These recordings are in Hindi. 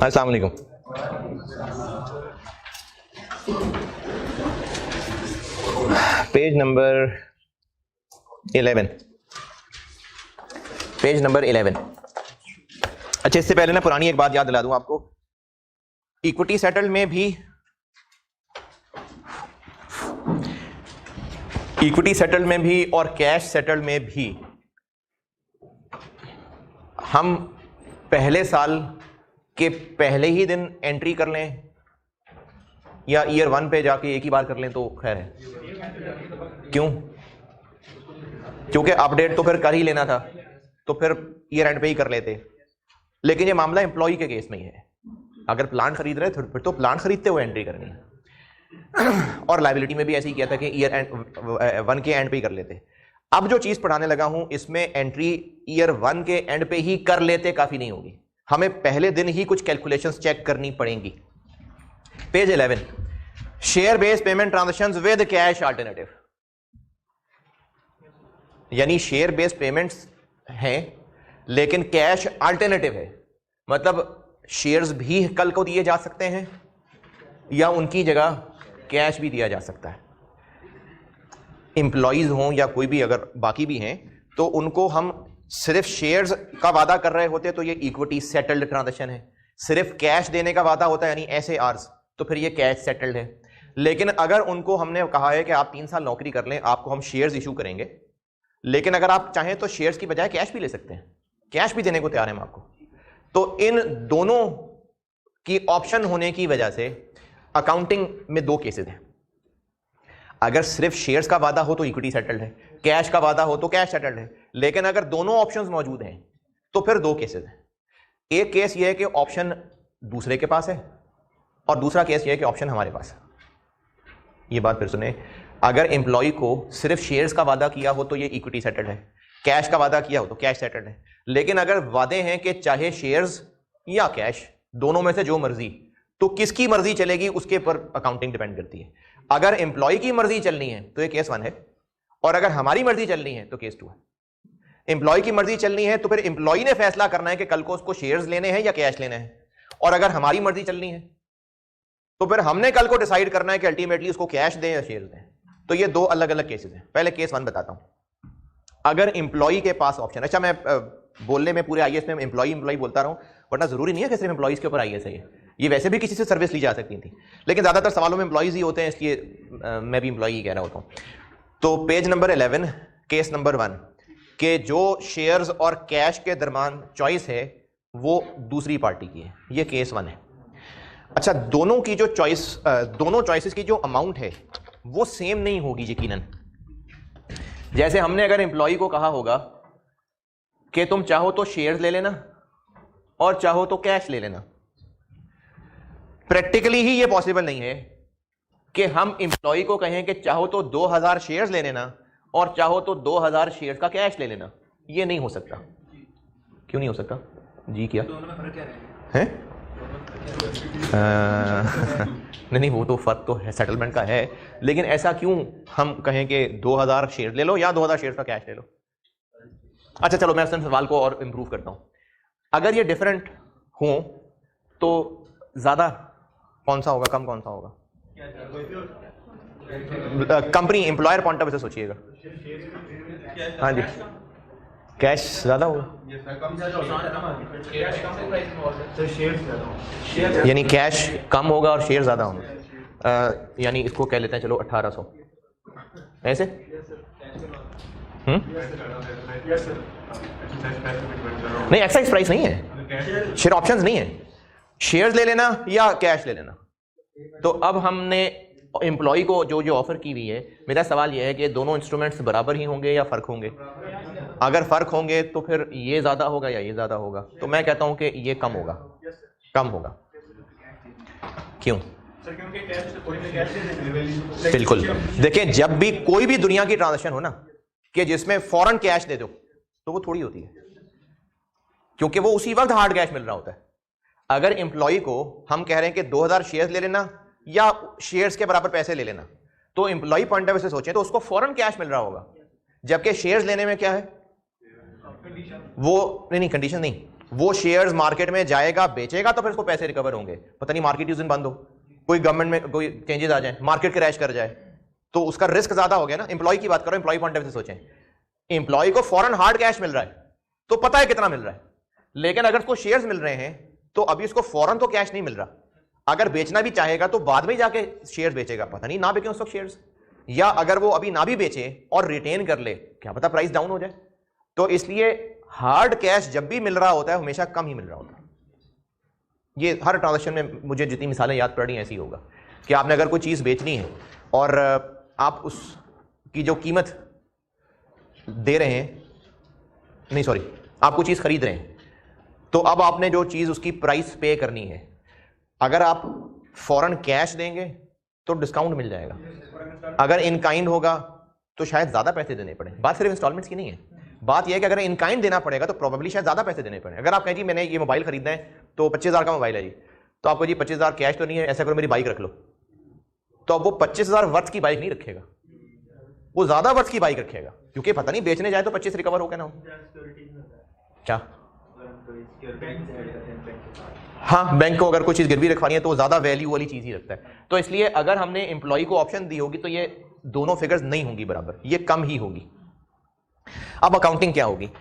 अस्सलाम वालेकुम। Page number 11। Page number 11। अच्छा, इससे पहले ना पुरानी एक बात याद दिला दूं आपको। इक्विटी सेटल्ड में भी और कैश सेटल्ड में भी हम पहले साल के पहले ही दिन एंट्री कर लें या ईयर 1 पे जाके एक ही बार कर लें तो खैर है। क्यों? क्योंकि अपडेट तो फिर कर ही लेना था, तो फिर ईयर एंड पे ही कर लेते। लेकिन ये मामला एम्प्लॉय के केस में ही है। अगर प्लांट खरीद रहे थे फिर तो प्लांट खरीदते हुए एंट्री करनी है। और लायबिलिटी में भी ऐसे ही किया था कि ईयर 1 के एंड पे ही कर लेते। अब जो चीज पढ़ाने लगा हूं इसमें एंट्री ईयर 1 के एंड पे ही कर लेते काफी नहीं होगी, हमें पहले दिन ही कुछ कैलकुलेशंस चेक करनी पड़ेंगी। Page 11, share based payment transactions with cash alternative. यानी शेयर बेस्ड पेमेंट्स हैं लेकिन कैश अल्टरनेटिव है, मतलब शेयर्स भी कल को दिए जा सकते हैं या उनकी जगह कैश भी दिया जा सकता है। एम्प्लॉइज हों या कोई भी अगर बाकी भी हैं तो उनको हम सिर्फ शेयर्स का वादा कर रहे होते तो ये इक्विटी सेटल्ड ट्रांजैक्शन है। सिर्फ कैश देने का वादा होता है यानी SARs, तो फिर ये कैश सेटल्ड है। लेकिन अगर उनको हमने कहा है कि आप 3 साल नौकरी कर लें, आपको हम शेयर्स इशू करेंगे, लेकिन अगर आप चाहें तो शेयर्स की बजाय कैश भी ले सकते हैं, कैश भी देने को तैयार है हम आपको। तो इन दोनों की ऑप्शन होने की वजह से अकाउंटिंग में 2 केसेस हैं। अगर सिर्फ शेयर्स का वादा हो तो इक्विटी सेटल्ड है, कैश का वादा हो तो कैश सेटल्ड है। लेकिन अगर दोनों ऑप्शंस मौजूद हैं तो फिर 2 केसेस हैं। एक केस यह है कि ऑप्शन दूसरे के पास है और दूसरा केस यह है कि ऑप्शन हमारे पास है। यह बात फिर सुने, अगर एम्प्लॉय को सिर्फ शेयर्स का वादा किया हो तो यह इक्विटी सेटल्ड है, कैश का वादा किया हो तो कैश सेटल्ड है। लेकिन अगर वादे हैं कि चाहे शेयर्स या कैश, दोनों में से जो मर्जी, तो किसकी मर्जी चलेगी उसके पर अकाउंटिंग डिपेंड करती है। अगर एम्प्लॉय की मर्जी चलनी है तो ये केस 1 है, और अगर हमारी मर्जी चलनी है तो केस 2 है। एम्प्लॉय की मर्जी चलनी है तो फिर एम्प्लॉय ने फैसला करना है कि कल को उसको शेयर्स लेने हैं या कैश लेने हैं, और अगर हमारी मर्जी चलनी है तो फिर हमने कल को डिसाइड करना है कि अल्टीमेटली उसको कैश दें या शेयर्स दें। तो ये 2 अलग अलग केसेस हैं। पहले केस 1 बताता हूं। अगर एम्प्लॉय के पास ऑप्शन, अच्छा मैं बोलने में पूरे IAS में एम्प्लॉय बोलता रहूं, वरना जरूरी नहीं है कि सिर्फ एम्प्लॉइज के ऊपर IAS है। ये वैसे भी किसी से सर्विस ली जा सकती थी, लेकिन ज्यादातर सवालों में एम्प्लॉइज ही होते हैं, इसलिए मैं भी एम्प्लॉय ही कह रहा होता हूं। तो पेज नंबर 11, केस नंबर 1 के जो शेयर्स और कैश के दरमियान चॉइस है वो दूसरी पार्टी की है, ये केस 1 है। अच्छा, दोनों की जो चॉइस, दोनों चॉइसेस की जो अमाउंट है वो सेम नहीं होगी यकीनन। जैसे हमने अगर एम्प्लॉय को कहा होगा कि तुम चाहो तो शेयर्स ले लेना और चाहो तो कैश ले लेना, प्रैक्टिकली ही ये पॉसिबल नहीं है कि हम एम्प्लॉय को कहें कि चाहो तो 2000 शेयर्स ले लेना और चाहो तो 2000 शेयर्स का कैश ले लेना। ये नहीं हो सकता। क्यों नहीं हो सकता जी? क्या है? नहीं, वो तो फर्क तो है, सेटलमेंट का है, लेकिन ऐसा क्यों हम कहें कि 2000 शेयर ले लो या 2000 शेयर का कैश ले लो? अच्छा चलो मैं सवाल को और इंप्रूव करता हूं। अगर ये डिफरेंट हो तो ज्यादा कौन सा होगा, कम कौन सा होगा? Company employer point of view से सोचिएगा। हाँ जी, कैश ज्यादा होगा, यानी कैश कम होगा और शेयर ज्यादा होंगे। यानी इसको कह लेते हैं चलो 1800 ऐसे। नहीं, एक्साइज प्राइस नहीं है, शेयर ऑप्शंस नहीं है, शेयर्स ले लेना या कैश ले लेना। तो अब हमने एम्प्लॉय को जो जो ऑफर की हुई है, मेरा सवाल यह है कि दोनों इंस्ट्रूमेंट्स बराबर ही होंगे या फर्क होंगे? अगर फर्क होंगे तो फिर ये ज्यादा होगा या ये ज्यादा होगा? तो मैं कहता हूं कि ये कम होगा, कम होगा। क्यों? बिल्कुल, देखें जब भी कोई भी दुनिया की ट्रांजैक्शन हो ना कि जिसमें फौरन कैश दे दो तो वो थोड़ी होती है, क्योंकि वो उसी वक्त हार्ड कैश मिल रहा होता है। अगर एम्प्लॉय को हम कह रहे हैं कि 2000 शेयर्स ले लेना या शेयर्स के बराबर पैसे ले लेना, तो एम्प्लॉय पॉइंट ऑफ व्यू से सोचें तो उसको फौरन कैश मिल रहा होगा, जबकि शेयर्स लेने में क्या है वो नहीं, कंडीशन नहीं, वो शेयर्स मार्केट में जाएगा, बेचेगा, तो फिर उसको पैसे रिकवर होंगे। पता नहीं मार्केट उस दिन बंद हो, कोई गवर्नमेंट में कोई चेंजेस आ जाए, मार्केट क्रैश कर जाए, तो उसका रिस्क ज्यादा हो गया ना। एम्प्लॉय की बात करो, एम्प्लॉय पॉइंट ऑफ व्यू से सोचें, एम्प्लॉय को फॉरन हार्ड कैश मिल रहा है तो पता है कितना मिल रहा है, लेकिन अगर उसको शेयर्स मिल रहे हैं तो अभी उसको फौरन तो कैश नहीं मिल रहा। अगर बेचना भी चाहेगा तो बाद में जाके शेयर्स बेचेगा, पता नहीं ना बिके उस वक्त शेयर्स, या अगर वो अभी ना भी बेचे और रिटेन कर ले, क्या पता प्राइस डाउन हो जाए। तो इसलिए हार्ड कैश जब भी मिल रहा होता है हमेशा कम ही मिल रहा होता है। ये हर ट्रांजेक्शन में मुझे जितनी मिसालें याद पड़ रही हैं ऐसी होगा कि आपने अगर कोई चीज़ बेचनी है और आप उसकी जो कीमत दे रहे हैं, नहीं सॉरी, आप कोई चीज़ खरीद रहे हैं, तो अब आपने जो चीज़ उसकी प्राइस पे करनी है, अगर आप फौरन कैश देंगे तो डिस्काउंट मिल जाएगा, अगर इन काइंड होगा तो शायद ज़्यादा पैसे देने पड़े। बात सिर्फ इंस्टॉलमेंट्स की नहीं है, बात यह है कि अगर इन काइंड देना पड़ेगा तो प्रोबेबली शायद ज़्यादा पैसे देने पड़े। अगर आप कहें जी मैंने ये मोबाइल खरीदना है तो 25,000 का मोबाइल है जी, तो आपको जी 25,000 कैश तो नहीं है, ऐसा करो मेरी बाइक रख लो, तो अब वो 25,000 वर्थ की बाइक नहीं रखेगा, वो ज़्यादा वर्थ की बाइक रखेगा, क्योंकि पता नहीं बेचने जाए तो 25 रिकवर हो गया ना हो क्या। हाँ, बैंक को अगर कोई चीज गिरवी रखवानी है तो ज्यादा वैल्यू वाली चीज ही रखता है। तो इसलिए अगर हमने एम्प्लॉय को ऑप्शन दी होगी तो ये दोनों फिगर्स नहीं होंगी बराबर, ये कम ही होगी। अब अकाउंटिंग क्या होगी? जो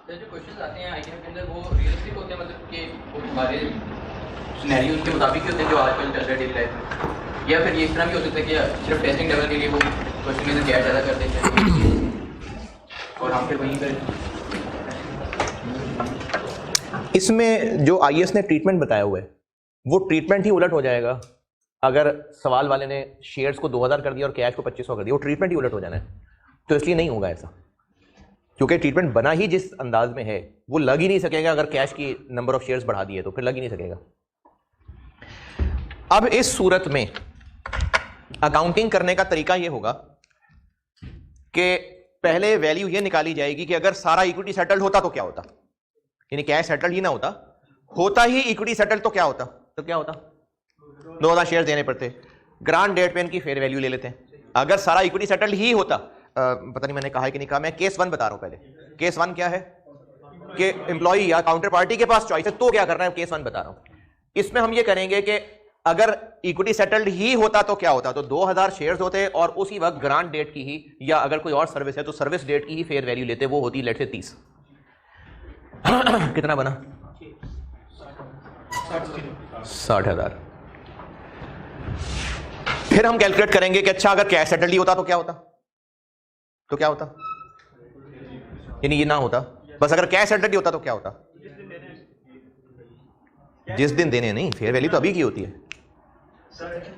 क्वेश्चंस आते हैं आईटीएम के अंदर वो रियलिस्टिक होते हैं, मतलब कि वो हमारे सिनेरियोज के मुताबिक होते हैं जो आजकल चल रहा है डेली लाइफ में, या फिर ये इस तरह भी हो सकता है कि सिर्फ टेस्टिंग लेवल के लिए वो क्वेश्चन में गैप ज्यादा कर देते हैं और हम फिर वहीं पर। इसमें जो आईएएस ने ट्रीटमेंट बताया हुआ है वो ट्रीटमेंट ही उलट हो जाएगा अगर सवाल वाले ने शेयर्स को 2000 कर दिया और कैश को 2500 कर दिया, वो ट्रीटमेंट ही उलट हो जाना है। तो इसलिए नहीं होगा ऐसा, क्योंकि ट्रीटमेंट बना ही जिस अंदाज में है वो लग ही नहीं सकेगा। अगर कैश की नंबर ऑफ शेयर्स बढ़ा दिए तो फिर लग ही नहीं सकेगा। अब इस सूरत में अकाउंटिंग करने का तरीका यह होगा कि पहले वैल्यू ये निकाली जाएगी कि अगर सारा इक्विटी सेटल्ड होता तो क्या होता, यानी कैश सेटल्ड ही ना होता ही इक्विटी सेटल्ड तो क्या होता, 2000 शेयर देने पड़ते, ग्रांट डेट पे इनकी फेयर वैल्यू ले लेते हैं। अगर सारा इक्विटी सेटल्ड ही होता, पता नहीं मैंने कहा है कि नहीं कहा, मैं केस 1 बता रहा हूं पहले। केस 1 क्या है कि एम्प्लॉई या काउंटर पार्टी के पास चॉइस है, तो क्या करना है, केस 1 बता रहा हूं। इसमें हम ये करेंगे कि अगर इक्विटी सेटल्ड ही होता तो क्या होता, तो 2000 शेयर्स होते और उसी वक्त ग्रांट डेट की ही, या अगर कोई और सर्विस है तो सर्विस डेट की ही फेयर वैल्यू लेते, वो होती लेट से 30। कितना बना? 60,000। फिर हम कैलकुलेट करेंगे कि अच्छा अगर कैश सेटल्ड ही होता तो क्या होता, यानी ये ना होता, बस अगर कैश सेटल्ड ही होता तो क्या होता, जिस दिन देने नहीं, फेयर वैल्यू तो अभी की होती है,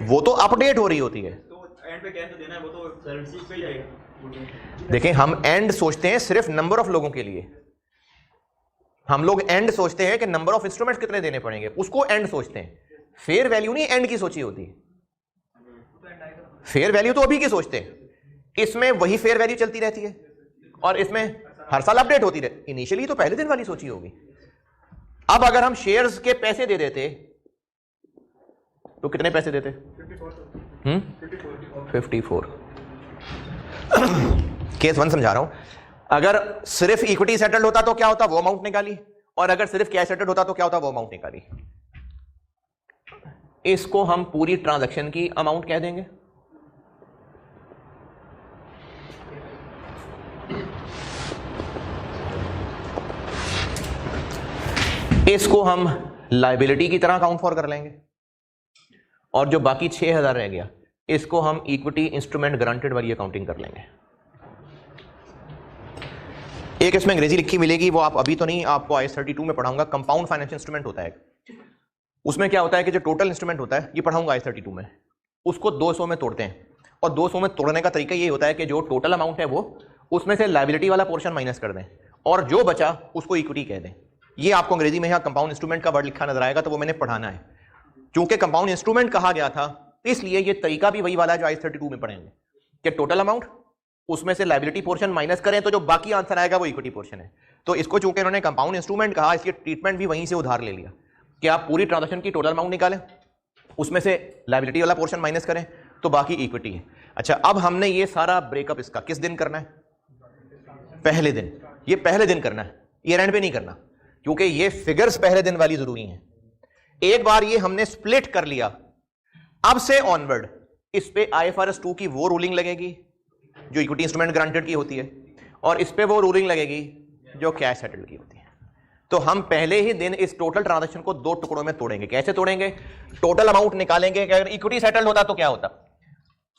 वो तो अपडेट हो रही होती है। एंड पे कैश तो देना है, वो तो सर्विस पे ही जाएगा। देखें, हम एंड सोचते हैं सिर्फ नंबर ऑफ लोगों के लिए, हम लोग एंड सोचते हैं कि नंबर ऑफ इंस्ट्रूमेंट्स कितने देने पड़ेंगे, उसको एंड सोचते हैं। फेयर वैल्यू नहीं एंड की सोची होती है, फेयर वैल्यू तो अभी की सोचते हैं। इसमें वही फेयर वैल्यू चलती रहती है और इसमें हर साल अपडेट होती रहती। इनिशियली तो पहले दिन वाली सोची होगी। अब अगर हम शेयर्स के पैसे दे देते तो कितने पैसे देते? 54। केस 1 समझा रहा हूं। अगर सिर्फ इक्विटी सेटल्ड होता तो क्या होता, वो अमाउंट निकाली, और अगर सिर्फ कैश सेटल्ड होता तो क्या होता, वो अमाउंट निकाली। इसको हम पूरी ट्रांजैक्शन की अमाउंट कह देंगे। इसको हम लायबिलिटी की तरह अकाउंट फॉर कर लेंगे, और जो बाकी 6000 रह गया इसको हम इक्विटी इंस्ट्रूमेंट गारंटेड वाली अकाउंटिंग कर लेंगे। एक इसमें अंग्रेजी लिखी मिलेगी, वो आप अभी तो नहीं, आपको IAS 32 में पढ़ाऊंगा। कंपाउंड फाइनेंशियल इंस्ट्रूमेंट होता है, उसमें क्या होता है कि जो टोटल इंस्ट्रूमेंट होता है, ये पढ़ाऊंगा IAS 32 में, उसको 200 में तोड़ते हैं, और 200 में तोड़ने का तरीका ये होता है कि जो टोटल अमाउंट है वो उसमें से लायबिलिटी वाला पोर्शन माइनस कर दें और जो बचा उसको इक्विटी कह दें। ये आपको अंग्रेजी में यहाँ कंपाउंड इंस्ट्रूमेंट का वर्ड लिखा नजर आएगा, तो वो मैंने पढ़ाना है। चूंकि कंपाउंड इंस्ट्रूमेंट कहा गया था इसलिए ये तरीका भी वही वाला है जो IAS 32 में पढ़ेंगे कि टोटल अमाउंट, उसमें से लायबिलिटी पोर्शन माइनस करें तो जो बाकी आंसर आएगा वो इक्विटी पोर्शन है। तो इसको चूंकि इन्होंने कंपाउंड इंस्ट्रूमेंट कहा, इसलिए ट्रीटमेंट भी वहीं से उधार ले लिया कि आप पूरी ट्रांजैक्शन की टोटल अमाउंट निकालें, उसमें से लायबिलिटी वाला पोर्शन माइनस करें तो बाकी इक्विटी है। अच्छा, अब हमने ये सारा ब्रेकअप इसका किस दिन करना है? पहले दिन। ये पहले दिन करना है। ईयर एंड पे नहीं करना, क्योंकि ये फिगर्स पहले दिन वाली जरूरी हैं। एक बार ये हमने स्प्लिट कर लिया, अब से ऑनवर्ड इस पे IFRS 2 की वो रूलिंग लगेगी जो इक्विटी इंस्ट्रूमेंट ग्रांटेड की होती है, और इस पे वो रूलिंग लगेगी जो कैश सेटल्ड की होती है। तो हम पहले ही दिन इस टोटल ट्रांजैक्शन को दो टुकड़ों में तोड़ेंगे। कैसे तोड़ेंगे? टोटल अमाउंट निकालेंगे कि अगर इक्विटी सेटल्ड होता तो क्या होता,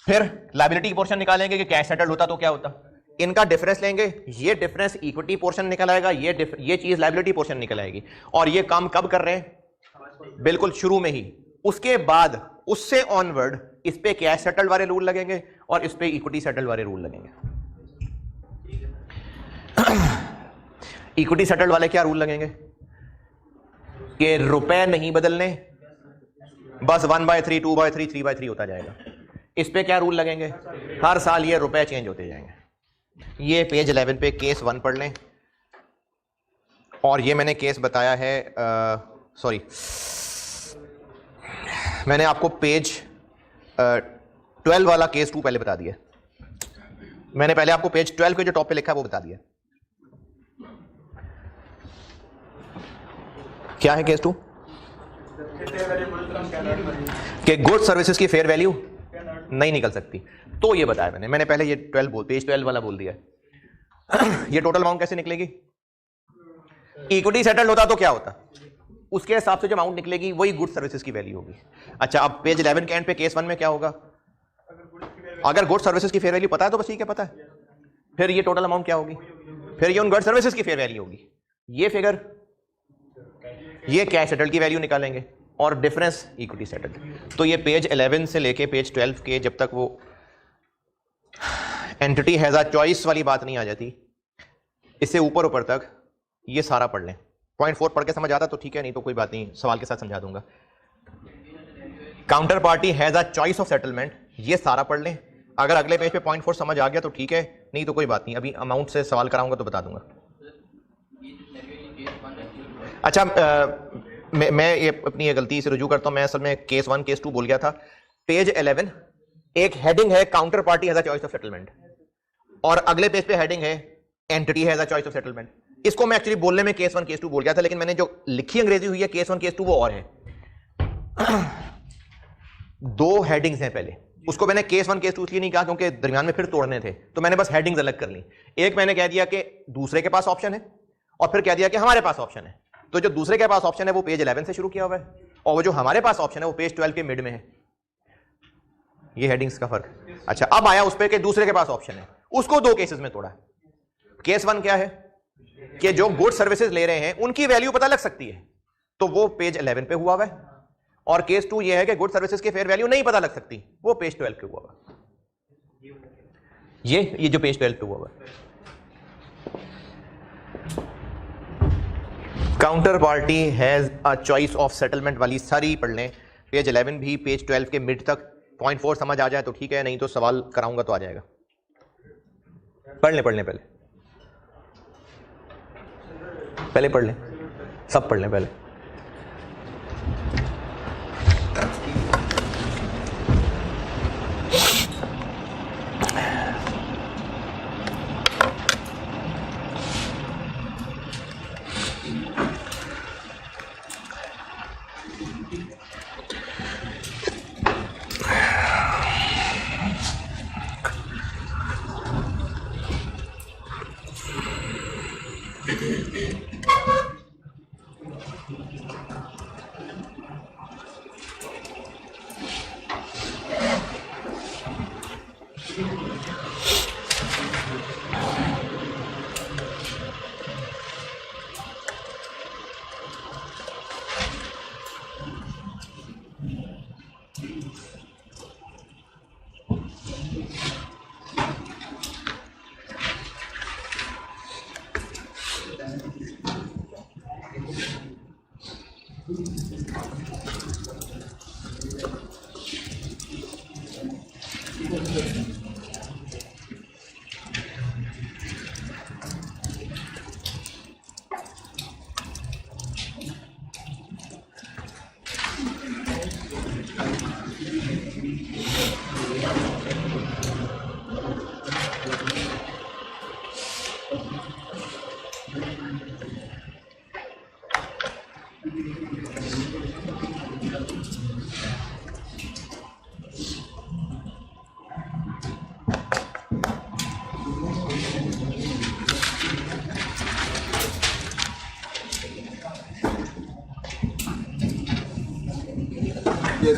फिर लायबिलिटी पोर्शन निकालेंगे कि कैश सेटल्ड होता तो क्या होता, इनका डिफरेंस लेंगे, ये डिफरेंस इक्विटी पोर्शन निकल आएगा, ये चीज लायबिलिटी पोर्शन निकल आएगी। और ये काम कब कर रहे हैं? बिल्कुल शुरू में ही। उसके बाद उससे ऑनवर्ड इस पे कैश सेटल्ड वाले रूल लगेंगे और इस पे इक्विटी सेटल्ड वाले रूल लगेंगे। इक्विटी सेटल्ड वाले क्या रूल लगेंगे कि रुपए नहीं बदलने, बस 1/3, 2/3, 3/3 होता जाएगा। इस पे क्या रूल लगेंगे? हर साल ये रुपए चेंज होते जाएंगे। ये पेज 11 पे केस 1 पढ़ लें, और ये मैंने केस बताया है, सॉरी मैंने आपको पेज 12 वाला केस 2 पहले बता दिया। मैंने पहले आपको पेज 12 के जो टॉप पे लिखा है वो बता दिया। क्या है केस 2? कि गुड सर्विसेज की फेयर वैल्यू नहीं निकल सकती। तो ये बताया मैंने पहले ये पेज 12 वाला बोल दिया है। ये टोटल अमाउंट कैसे निकलेगी? इक्विटी सेटल्ड होता तो क्या होता, उसके हिसाब से जो अमाउंट निकलेगी वही गुड सर्विसेज की वैल्यू होगी। अच्छा, अब पेज 11 के एंड पे केस 1 में क्या होगा? अगर गुड सर्विसेज की फेयर वैल्यू पता है तो बस ठीक है, पता है, फिर ये टोटल अमाउंट क्या होगी? फिर ये उन गुड सर्विसेज की फेयर वैल्यू होगी। ये फिगर, ये कैश सेटल्ड की वैल्यू निकालेंगे और डिफरेंस इक्विटी सेटल्ड। तो ये पेज 11 से लेके पेज 12 के जब तक वो एंटिटी हैज अ चॉइस वाली बात नहीं आ जाती, इससे ऊपर ऊपर तक ये सारा पढ़ लें। पॉइंट 4 पढ़ के समझ आता तो ठीक है, नहीं तो कोई बात नहीं, सवाल के साथ समझा दूंगा। Counter party has a choice of settlement, ये सारा पढ़ लें। अगर अगले पेज पे पॉइंट 4 समझ आ गया तो ठीक है, नहीं तो कोई बात नहीं, अभी अमाउंट से सवाल कराऊंगा तो बता दूंगा। अच्छा, मैं ये अपनी ये गलती से रुजू करता हूं, मैं असल में केस 1 केस 2 बोल गया था। पेज 11 एक हेडिंग है counter party has a choice of settlement, और अगले पेज पे हेडिंग है entity has a choice of settlement. इसको मैं एक्चुअली बोलने में केस 1 केस 2 बोल गया था, लेकिन मैंने जो लिखी अंग्रेजी हुई है केस 1 केस 2 वो और है। दो हेडिंग्स हैं पहले, उसको मैंने केस 1 केस 2 इसलिए नहीं कहा क्योंकि दरमियान में फिर तोड़ने थे, तो मैंने बस हेडिंग्स अलग कर ली। एक मैंने कह दिया कि दूसरे के पास ऑप्शन है, और फिर कह दिया कि हमारे पास ऑप्शन है। तो जो दूसरे के पास ऑप्शन है वो पेज 11 से शुरू किया हुआ है, और वो जो हमारे पास ऑप्शन है वो पेज 12 के मिड में है। ये हेडिंग्स का फर्क। अच्छा, अब आया उस पे कि दूसरे के पास ऑप्शन है, उसको दो केसेस में तोड़ा। केस 1 क्या है कि जो गुड सर्विसेज ले रहे हैं उनकी वैल्यू पता लग सकती है, तो वो पेज 11 पे हुआ हुआ है। और केस 2 ये है कि गुड सर्विसेज की फेयर वैल्यू नहीं पता लग सकती, वो पेज 12 पे हुआ हुआ। ये जो पेज 12 पे हुआ हुआ है। Counter party has a choice of settlement वाली सारी पढ़ लें, पेज 11 भी, पेज 12 के मिड तक। पॉइंट 4 समझ आ जाए तो ठीक है, नहीं तो सवाल कराऊंगा तो आ जाएगा। पढ़ लें पहले पढ़ लें, सब पढ़ लें पहले।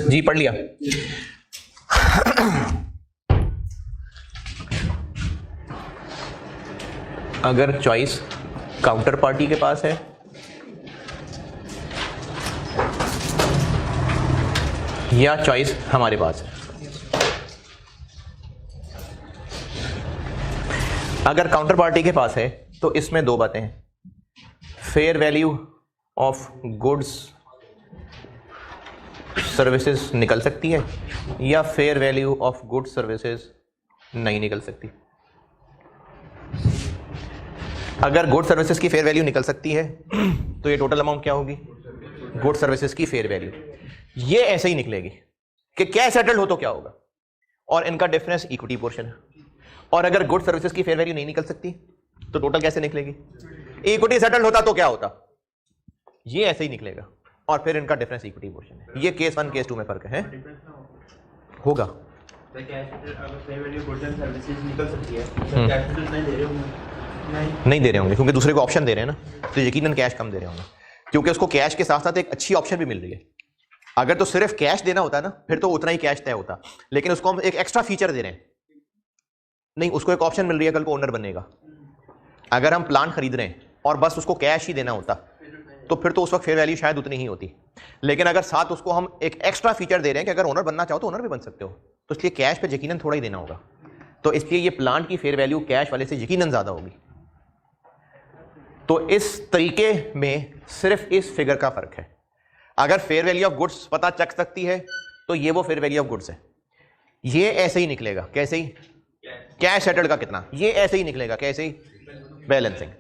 जी पढ़ लिया। अगर चॉइस काउंटर पार्टी के पास है या चॉइस हमारे पास है। अगर काउंटर पार्टी के पास है तो इसमें दो बातें हैं, fair value of goods services निकल सकती है या fair value of goods services नहीं निकल सकती। अगर गुड सर्विसेज की फेयर वैल्यू निकल सकती है तो ये टोटल अमाउंट क्या होगी, गुड सर्विसेज की फेयर वैल्यू। ये ऐसे ही निकलेगी कि कैश सेटल्ड हो तो क्या होगा, और इनका डिफरेंस इक्विटी पोर्शन है। और अगर गुड सर्विसेज की फेयर वैल्यू नहीं निकल सकती तो टोटल कैसे निकलेगी, इक्विटी सेटल्ड होता तो क्या होता, ये ऐसे ही निकलेगा, और फिर इनका डिफरेंस इक्विटी पोर्शन है। ये केस 1 केस 2 में फर्क है, होगा। नहीं दे रहे होंगे क्योंकि दूसरे को ऑप्शन दे रहे हैं ना, तो यकीनन कैश कम दे रहे होंगे, क्योंकि उसको कैश के साथ साथ एक अच्छी ऑप्शन भी मिल रही है। अगर तो सिर्फ कैश देना होता ना फिर तो उतना ही कैश तय होता, लेकिन उसको हम एक एक्स्ट्रा फीचर दे रहे हैं, नहीं उसको एक ऑप्शन मिल रही है कल को ओनर बनेगा। अगर हम प्लांट खरीद रहे हैं और बस उसको कैश ही देना होता तो फिर तो उस वक्त फेयर वैल्यू शायद उतनी ही होती, लेकिन अगर साथ उसको हम एक एक्स्ट्रा फीचर दे रहे हैं कि अगर ओनर बनना चाहो तो ओनर भी बन सकते हो, तो इसलिए कैश पे यकीनन थोड़ा ही देना होगा, तो इसलिए ये प्लांट की फेयर वैल्यू कैश वाले से यकीनन ज्यादा होगी। तो इस तरीके में सिर्फ इस फिगर का फर्क है। अगर फेयर वैल्यू ऑफ गुड्स पता चल सकती है तो ये वो फेयर वैल्यू ऑफ गुड्स है, ये ऐसे ही निकलेगा, कैसे ही, कैश सेटल्ड का कितना, ये ऐसे ही निकलेगा, कैसे ही, बैलेंसिंग।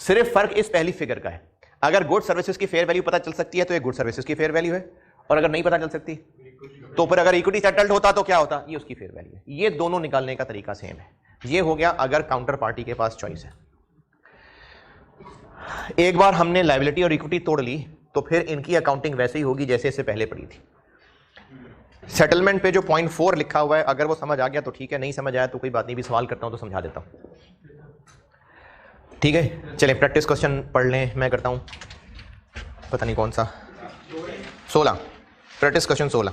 सिर्फ फर्क इस पहली फिगर का है। अगर गुड सर्विसेज की फेयर वैल्यू पता चल सकती है तो ये गुड सर्विसेज की फेयर वैल्यू है, और अगर नहीं पता चल सकती तो फिर अगर इक्विटी सेटल्ड होता तो क्या होता, ये उसकी फेयर वैल्यू है। ये दोनों निकालने का तरीका सेम है। ये हो गया अगर काउंटर पार्टी के पास चॉइस है। एक बार हमने लायबिलिटी और इक्विटी तोड़ ली तो फिर इनकी अकाउंटिंग वैसे ही होगी जैसे इससे पहले पड़ी थी। सेटलमेंट पे जो पॉइंट 4 लिखा हुआ है, अगर वो समझ आ गया तो ठीक है, नहीं समझ आया तो कोई बात नहीं, भी सवाल करता हूं तो समझा देता हूं, ठीक है। चलें प्रैक्टिस क्वेश्चन पढ़ लें, मैं करता हूं, पता नहीं कौन सा, 16 प्रैक्टिस क्वेश्चन 16,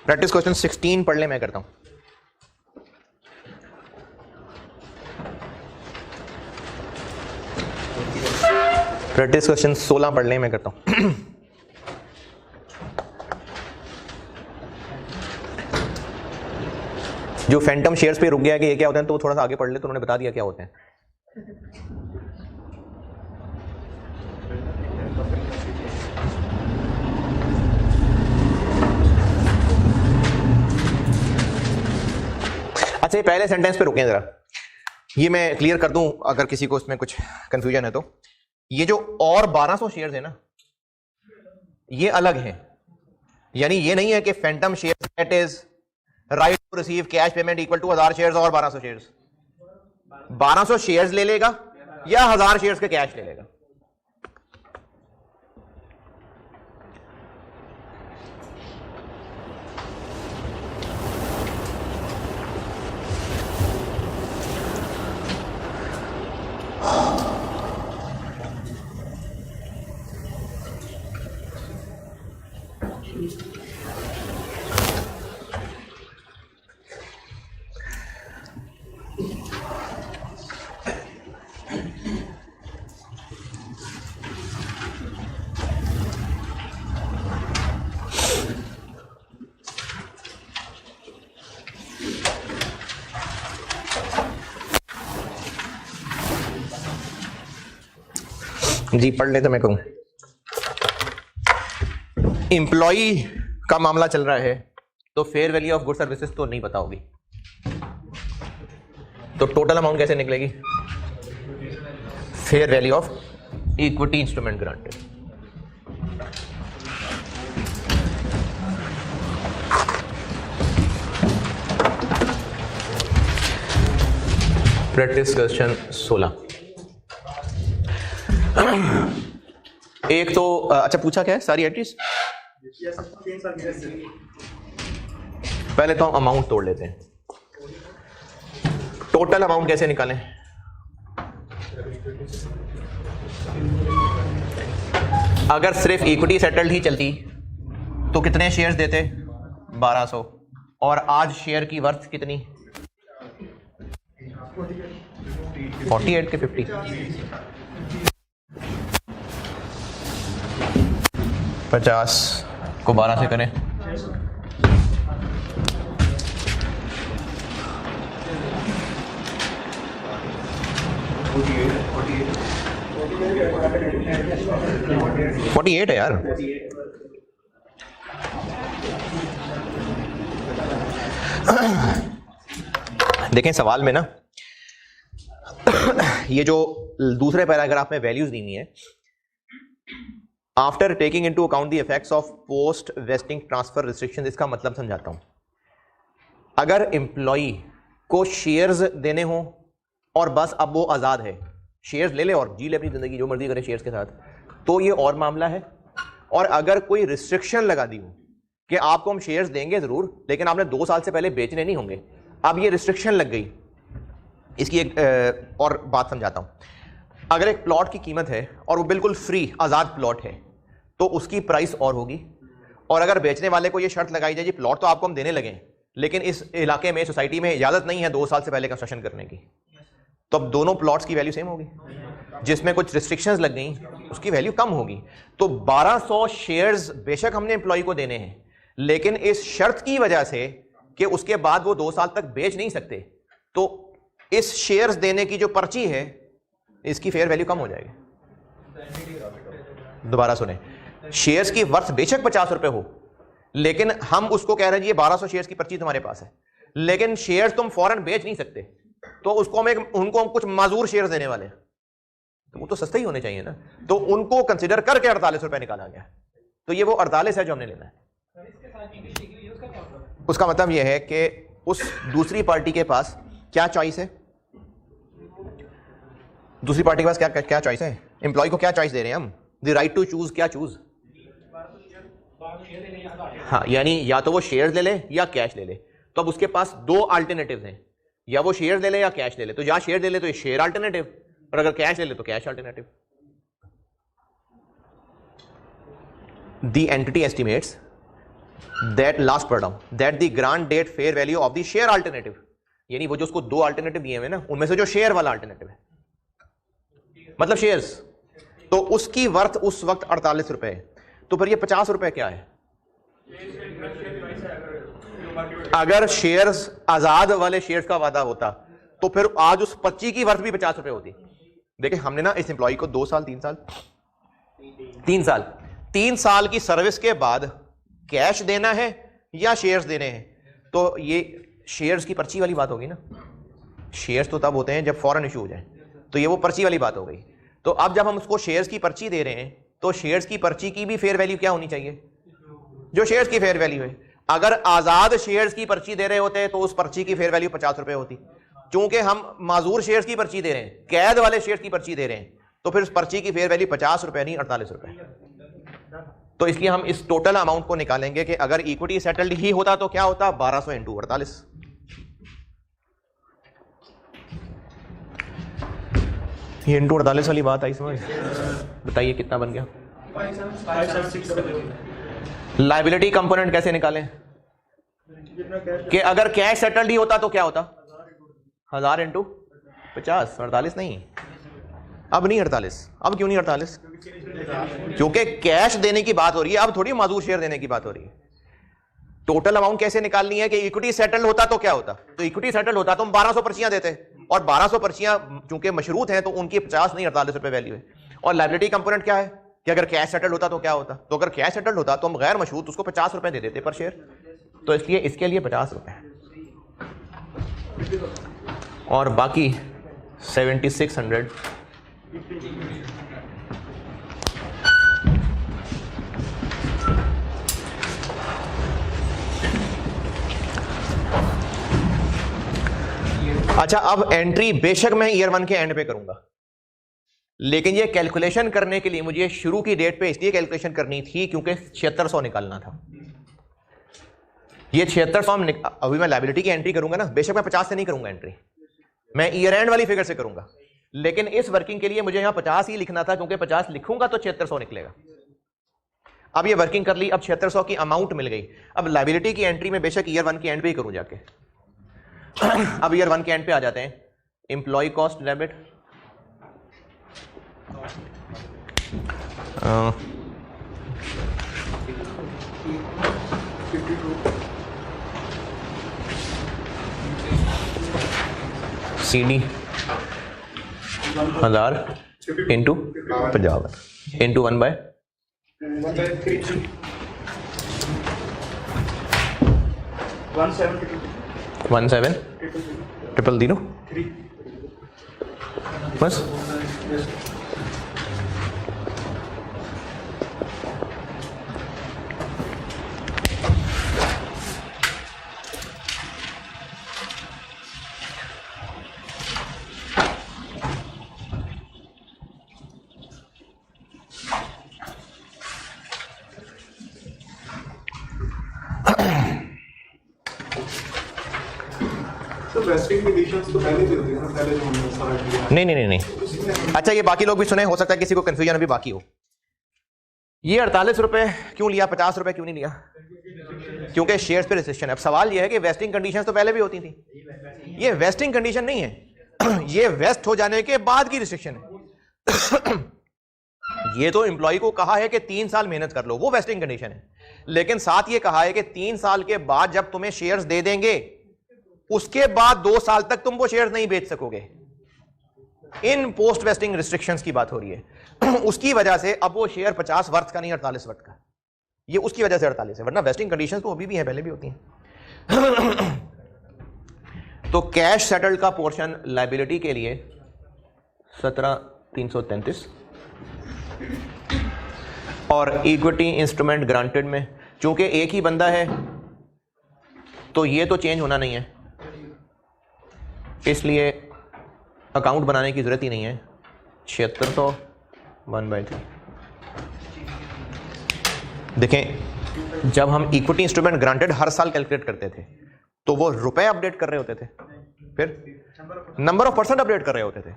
प्रैक्टिस क्वेश्चन 16 पढ़ लें, मैं करता हूं। प्रैक्टिस क्वेश्चन 16 पढ़ लें, मैं करता हूं। जो फैंटम शेयर्स पे रुक गया कि ये क्या होते हैं तो थोड़ा सा आगे पढ़ ले, तो उन्होंने बता दिया क्या होते हैं। अच्छा, ये पहले सेंटेंस पे रुकें जरा, ये मैं क्लियर कर दूं अगर किसी को इसमें कुछ कंफ्यूजन है तो। ये जो और 1200 शेयर्स है ना, ये अलग है, यानी ये नहीं है कि phantom shares that is right to receive cash payment equal to 1000 shares और 1200 शेयर्स। 1200 शेयर्स ले लेगा या 1000 शेयर्स के कैश ले लेगा। जी पढ़ ले तो मैं कहूं, इंप्लॉई का मामला चल रहा है तो fair value of good services तो नहीं पता होगी, तो टोटल अमाउंट कैसे निकलेगी, fair value of equity instrument granted. Practice question 16। एक तो अच्छा पूछा क्या है सारी एंट्रीज, पहले तो हम अमाउंट तोड़ लेते हैं। टोटल अमाउंट कैसे निकालें, अगर सिर्फ इक्विटी सेटल्ड ही चलती तो कितने शेयर्स देते? 1200। और आज शेयर की वर्थ कितनी? 48 के 50। 50 को 12 से करें, $48 है यार। देखें सवाल में ना ये जो दूसरे पैराग्राफ में वैल्यूज दी हुई है, after taking into account the effects of post wasting transfer restriction, इसका मतलब समझाता हूं। अगर एम्प्लॉई को शेयर्स देने हो और बस अब वो आजाद है, शेयर्स ले ले और जी ले अपनी जिंदगी, जो मर्जी करे शेयर्स के साथ, तो ये और मामला है। और अगर कोई रिस्ट्रिक्शन लगा दी हो कि आपको हम शेयर्स देंगे जरूर, लेकिन आपने 2 साल से पहले बेचने नहीं होंगे, अब ये रिस्ट्रिक्शन लग गई। इसकी एक और बात समझाता हूं। अगर एक प्लॉट की कीमत है और वो बिल्कुल फ्री आजाद प्लॉट है, तो उसकी प्राइस और होगी। और अगर बेचने वाले को ये शर्त लगाई जाए जी प्लॉट तो आपको हम देने लगे, लेकिन इस इलाके में, सोसाइटी में इजाजत नहीं है 2 साल से पहले कंस्ट्रक्शन करने की, तो अब दोनों प्लॉट्स की वैल्यू सेम होगी। जिसमें कुछ रिस्ट्रिक्शंस लग गई उसकी वैल्यू कम होगी। तो 1200 शेयर्स बेशक हमने एम्प्लॉय को देने हैं, लेकिन इस शर्त की वजह से कि उसके बाद वो 2 साल तक बेच नहीं सकते, तो इस शेयर्स देने की जो पर्ची है इसकी फेयर वैल्यू कम हो जाएगी। दोबारा सुने, शेयर्स की वर्थ बेशक 50 रुपए हो, लेकिन हम उसको कह रहे हैं ये 1200 शेयर्स की पर्ची तुम्हारे पास है, लेकिन शेयर्स तुम फौरन बेच नहीं सकते, तो उसको उनको हम कुछ माजूर शेयर्स देने वाले हैं, तो वो तो सस्ते ही होने चाहिए ना। तो उनको कंसिडर करके 48 रुपए निकाला गया। तो ये वो 48 है जो हमने लेना है। उसका मतलब यह है कि उस दूसरी पार्टी के पास क्या चॉइस है? दूसरी पार्टी के पास क्या चॉइस है? एम्प्लॉय को क्या चॉइस दे रहे हैं हम? The right to choose. क्या चूज? हाँ, यानी या तो वो शेयर्स ले ले या कैश ले ले। तो अब उसके पास 2 अल्टरनेटिव्स हैं, या वो शेयर्स ले ले या कैश ले ले। तो या शेयर ले ले तो ये शेयर अल्टरनेटिव, और अगर कैश ले ले तो cash alternative. The entity estimates that last per down that the grant date fair value of the share alternative, यानी वो जो उसको 2 अल्टरनेटिव दिए हुए ना, उनमें से जो शेयर वाला अल्टरनेटिव है, मतलब शेयर्स, तो उसकी वर्थ उस वक्त 48 रुपए है। तो फिर ये 50 रुपए क्या है? अगर शेयर्स आजाद वाले शेयर्स का वादा होता तो फिर आज उस पर्ची की वर्थ भी 50 रुपए होती। देखिए हमने ना इस एम्प्लॉय को 2 साल 3 साल की सर्विस के बाद कैश देना है या शेयर्स देने हैं, तो ये शेयर्स की पर्ची वाली बात होगी ना। शेयर्स तो तब होते हैं जब फौरन इशू हो जाए, तो ये वो पर्ची वाली बात हो गई। तो अब जब हम उसको शेयर्स की पर्ची दे रहे हैं, तो शेयर्स की पर्ची की भी फेयर वैल्यू क्या होनी चाहिए? जो शेयर्स की फेयर वैल्यू है। अगर आजाद शेयर्स की पर्ची दे रहे होते तो उस पर्ची की फेयर वैल्यू 50 रुपए होती। चूंकि हम माजूर शेयर्स की पर्ची दे रहे हैं, कैद वाले शेयर्स की पर्ची दे रहे हैं, तो फिर उस पर्ची की फेयर वैल्यू 50 रुपए नहीं 48 रुपए। तो इसलिए हम इस टोटल अमाउंट को निकालेंगे कि अगर इक्विटी सेटल्ड ही होता तो क्या होता? 1200 इंटू 48। ये इंटू 48 वाली बात आई समझ? बताइए कितना बन गया? 576। लायबिलिटी कंपोनेंट कैसे निकालें? कि अगर कैश सेटल्ड ही होता तो क्या होता? 1000 इंटू 50। 48 नहीं, अब नहीं 48। अब क्यों नहीं 48? क्योंकि कैश देने की बात हो रही है, अब थोड़ी माजूर शेयर देने की बात हो रही है। टोटल अमाउंट कैसे निकालनी है कि इक्विटी सेटल्ड होता तो क्या होता? तो इक्विटी सेटल्ड होता तो हम 1200 पर्चियां देते, और 1200 पर्चियां चूंकि मशरूत हैं तो उनकी 50 नहीं 48 रुपए वैल्यू है। और लायबिलिटी कंपोनेंट क्या है कि अगर कैश सेटल्ड होता तो क्या होता? तो अगर कैश सेटल्ड होता तो हम गैर मशरूत उसको 50 रुपए दे देते पर शेयर। तो इसलिए इसके लिए 50 रुपए और बाकी 7600 अच्छा। अब एंट्री बेशक मैं ईयर 1 के एंड पे करूंगा, लेकिन ये कैलकुलेशन करने के लिए मुझे शुरू की डेट पे इसलिए कैलकुलेशन करनी थी क्योंकि 7600 निकालना था। ये 7600 अभी मैं लायबिलिटी की एंट्री करूंगा ना, बेशक मैं 50 से नहीं करूंगा एंट्री, मैं ईयर एंड वाली फिगर से करूंगा, लेकिन इस वर्किंग के लिए मुझे यहां 50 ही लिखना था क्योंकि 50 लिखूंगा तो 7600 निकलेगा। अब ये वर्किंग कर ली, अब 7600 की अमाउंट मिल गई। अब लायबिलिटी की एंट्री में बेशक ईयर 1 के एंड पे ही करूं जाके। अब ईयर 1 के एंड पे आ जाते हैं, employ cost debit, CD 1000 into 50 into 1/3 1700 बस। नहीं। अच्छा ये बाकी लोग भी सुने, हो सकता है किसी को कंफ्यूजन अभी बाकी हो। ये 48 रुपए क्यों लिया, 50 रुपए क्यों नहीं लिया? क्योंकि शेयर्स पे रिस्ट्रिक्शन है। अब सवाल ये है कि वेस्टिंग कंडीशंस तो पहले भी होती थी, ये वेस्टिंग कंडीशन नहीं है, ये वेस्ट हो जाने के बाद की रिस्ट्रिक्शन है। ये तो एम्प्लॉय को कहा है कि 3 साल मेहनत कर लो, वो वेस्टिंग कंडीशन है, लेकिन साथ ये कहा है कि 3 साल के बाद जब तुम्हें शेयर्स दे देंगे उसके बाद 2 साल तक तुम वो शेयर्स नहीं बेच सकोगे। इन पोस्ट वेस्टिंग रिस्ट्रिक्शंस की बात हो रही है। उसकी वजह से अब वो शेयर 50 वर्थ का नहीं 48 वर्थ का, ये उसकी वजह से 48 है, वरना वेस्टिंग कंडीशंस तो अभी भी है, पहले भी होती हैं। तो कैश सेटल्ड का पोर्शन लायबिलिटी के लिए 17,333 और इक्विटी इंस्ट्रूमेंट ग्रांटेड में चूंकि एक ही बंदा है तो ये तो चेंज होना नहीं है, इसलिए अकाउंट बनाने की जरूरत ही नहीं है। 7600 1/3। देखें जब हम इक्विटी इंस्ट्रूमेंट ग्रांटेड हर साल कैलकुलेट करते थे तो वो रुपए अपडेट कर रहे होते थे, फिर नंबर ऑफ पर्सन अपडेट कर रहे होते थे,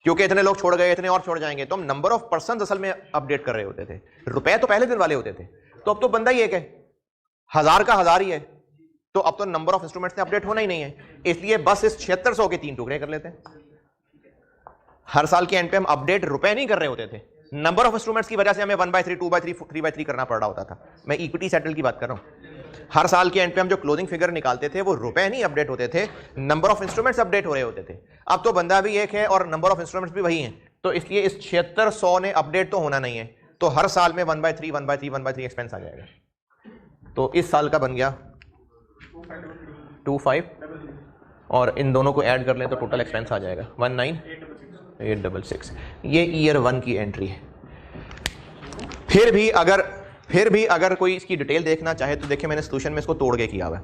क्योंकि इतने लोग छोड़ गए, इतने और छोड़ जाएंगे, तो हम नंबर ऑफ पर्सन असल में अपडेट कर रहे होते थे। रुपए तो पहले दिन वाले होते थे, तो अब तो बंदा ही एक है, 1000 का 1000 ही है, तो अब तो नंबर ऑफ इंस्ट्रूमेंट्स अपडेट होना ही नहीं है, इसलिए बस इस 7600 के 3 टुकड़े कर लेते हैं। हर साल के एंड पे हम अपडेट रुपए नहीं कर रहे होते थे, नंबर ऑफ इंस्ट्रूमेंट्स की वजह से हमें 1/3 2/3 3/3 करना पड़ रहा होता था। मैं इक्विटी सेटल की बात कर रहा हूं। हर साल के एंड पे हम जो क्लोजिंग फिगर निकालते थे वो रुपए नहीं अपडेट होते थे, नंबर ऑफ इंस्ट्रूमेंट्स अपडेट हो रहे होते थे। अब तो बंदा भी एक है और नंबर ऑफ इंस्ट्रूमेंट्स भी वही हैं, तो इसलिए इस 7600 ने अपडेट तो होना नहीं है, तो हर साल में 1/3 1/3 1/3 एक्सपेंस आ जाएगा। तो इस साल का बन गया 25 और इन दोनों को ऐड कर लें तो टोटल एक्सपेंस आ जाएगा 19,866। ये ईयर 1 की एंट्री है। फिर भी अगर कोई इसकी डिटेल देखना चाहे तो देखिए मैंने सोल्यूशन में इसको तोड़ के किया हुआ है।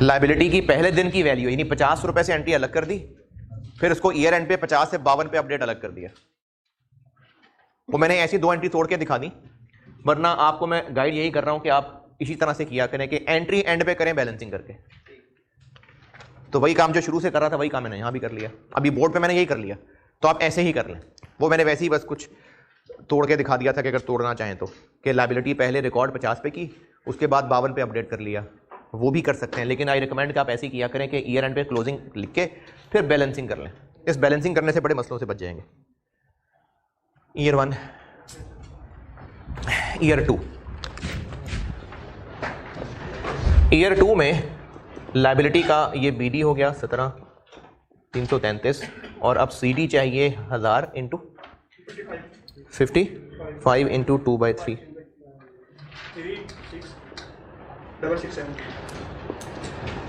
लायबिलिटी की पहले दिन की वैल्यू यानी 50 रुपए से एंट्री अलग कर दी, फिर उसको ईयर एंड पे 50 से 52 पे अपडेट अलग कर दिया। वो मैंने ऐसी 2 एंट्री तोड़ के दिखा दी, वरना आपको मैं गाइड यही कर रहा हूं कि आप इसी तरह से किया करें कि एंट्री एंड पे करें बैलेंसिंग करके। तो वही काम जो शुरू से कर रहा था वही काम मैंने यहां भी कर लिया, अभी बोर्ड पे मैंने यही कर लिया, तो आप ऐसे ही कर लें। वो मैंने वैसे ही बस कुछ तोड़ के दिखा दिया था कि अगर तोड़ना चाहें तो, कि लायबिलिटी पहले रिकॉर्ड 50 पे की, उसके बाद 52 पे अपडेट कर लिया, वो भी कर सकते हैं, लेकिन आई रिकमेंड कि आप ऐसे ही किया करें कि ईयर एंड पे क्लोजिंग लिख के फिर बैलेंसिंग कर लें। इस बैलेंसिंग करने से बड़े मसलों से बच जाएंगे। ईयर 1 ईयर 2 ईयर 2 में लायबिलिटी का ये BD हो गया 17,333 और अब CD चाहिए 1000 इंटू 55 इंटू 2/3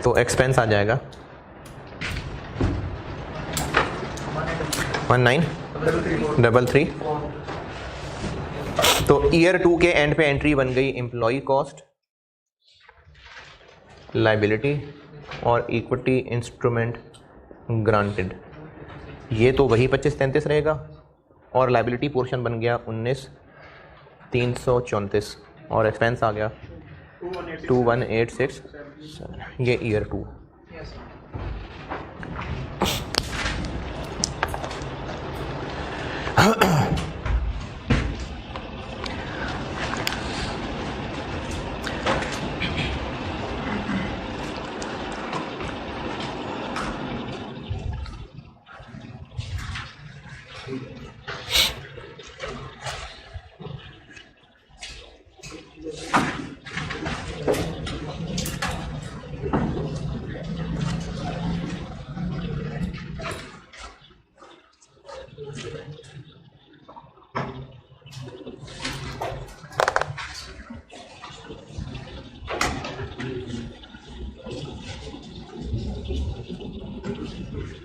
तो एक्सपेंस आ जाएगा 19,333। तो ईयर 2 के एंड पे एंट्री बन गई एम्प्लॉय कॉस्ट, लायबिलिटी और इक्विटी इंस्ट्रूमेंट ग्रांटेड। ये तो वही 2533 रहेगा और लायबिलिटी पोर्शन बन गया 19,334 और एक्सपेंस आ गया 21,867। ये ईयर 2।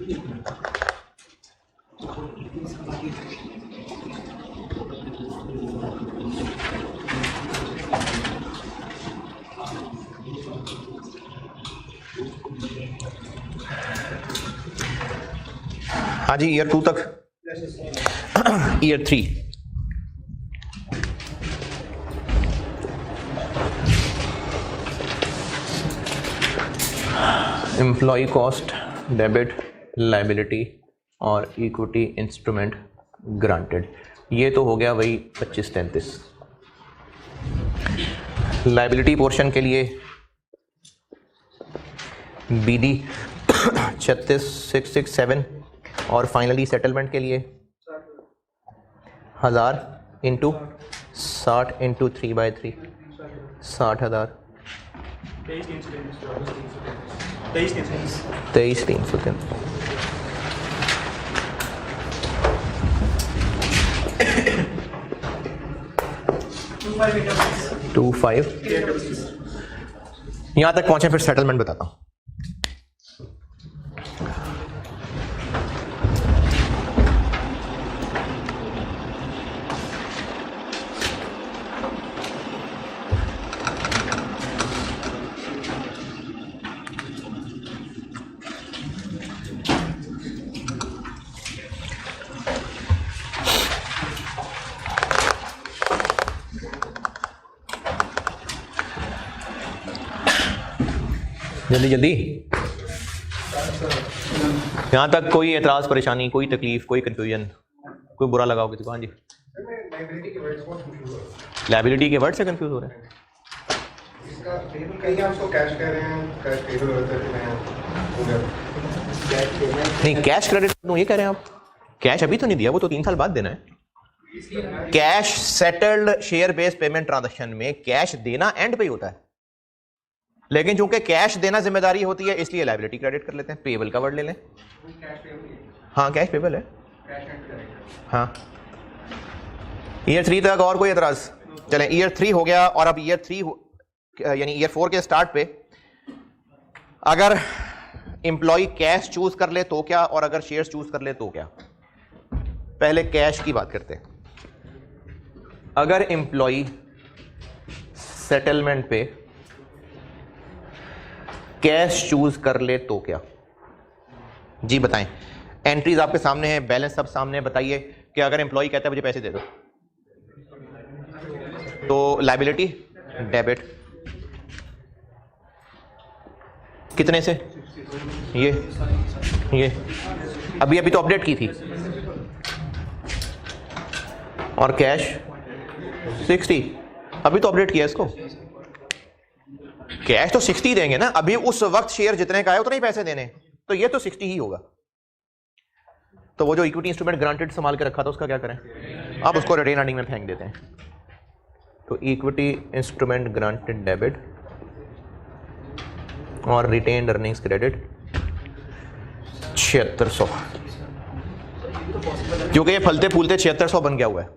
हाँ जी, ईयर 2 तक। Year 3 employ cost, debit, liability और इक्विटी इंस्ट्रूमेंट ग्रांटेड। ये तो हो गया वही 25-33। लायबिलिटी पोर्शन के लिए बीडी 36,667 और फाइनली सेटलमेंट के लिए 1000 इंटू 60 इंटू 3/3 60,000 23,303। 25। यहां तक पहुंचे, फिर सेटलमेंट बताता हूं। जल्दी जल्दी। यहाँ तक कोई एतराज, परेशानी, कोई तकलीफ, कोई कंफ्यूजन, कोई बुरा लगाओ किसी को? हाँ जी, लायबिलिटी के वर्ड से कंफ्यूज हो रहे हैं। नहीं, कैश क्रेडिट तो ये कह रहे हैं आप? कैश अभी तो नहीं दिया, वो तो 3 साल बाद देना है। Cash settled share based payment transaction में कैश देना एंड पे होता है, लेकिन चूंकि कैश देना जिम्मेदारी होती है इसलिए लायबिलिटी क्रेडिट कर लेते हैं। पेबल का वर्ड ले लें। हाँ, कैश पेबल है। हाँ, ईयर 3 तक और कोई एतराज? चलें, ईयर 3 हो गया। और अब ईयर 3 यानी ईयर 4 के स्टार्ट पे अगर एम्प्लॉय कैश चूज कर ले तो क्या, और अगर शेयर्स चूज कर ले तो क्या? पहले कैश की बात करते हैं। अगर एम्प्लॉय सेटलमेंट पे कैश चूज कर ले तो क्या? जी बताएं। एंट्रीज आपके सामने है, बैलेंस सब सामने है। बताइए कि अगर एम्प्लॉय कहता है मुझे पैसे दे दो, तो लायबिलिटी डेबिट कितने से? ये अभी तो अपडेट की थी। और कैश 60, अभी तो अपडेट किया इसको। कैश तो 60 देंगे ना, अभी उस वक्त शेयर जितने का है उतने ही पैसे देने, तो ये तो 60 ही होगा। तो वो जो इक्विटी इंस्ट्रूमेंट ग्रांटेड संभाल के रखा था उसका क्या करें? अब उसको रिटेन अर्निंग में फेंक देते हैं। तो इक्विटी इंस्ट्रूमेंट ग्रांटेड डेबिट और रिटेन्ड अर्निंग्स क्रेडिट 7600, क्योंकि ये फलते फूलते 7600 बन गया हुआ है।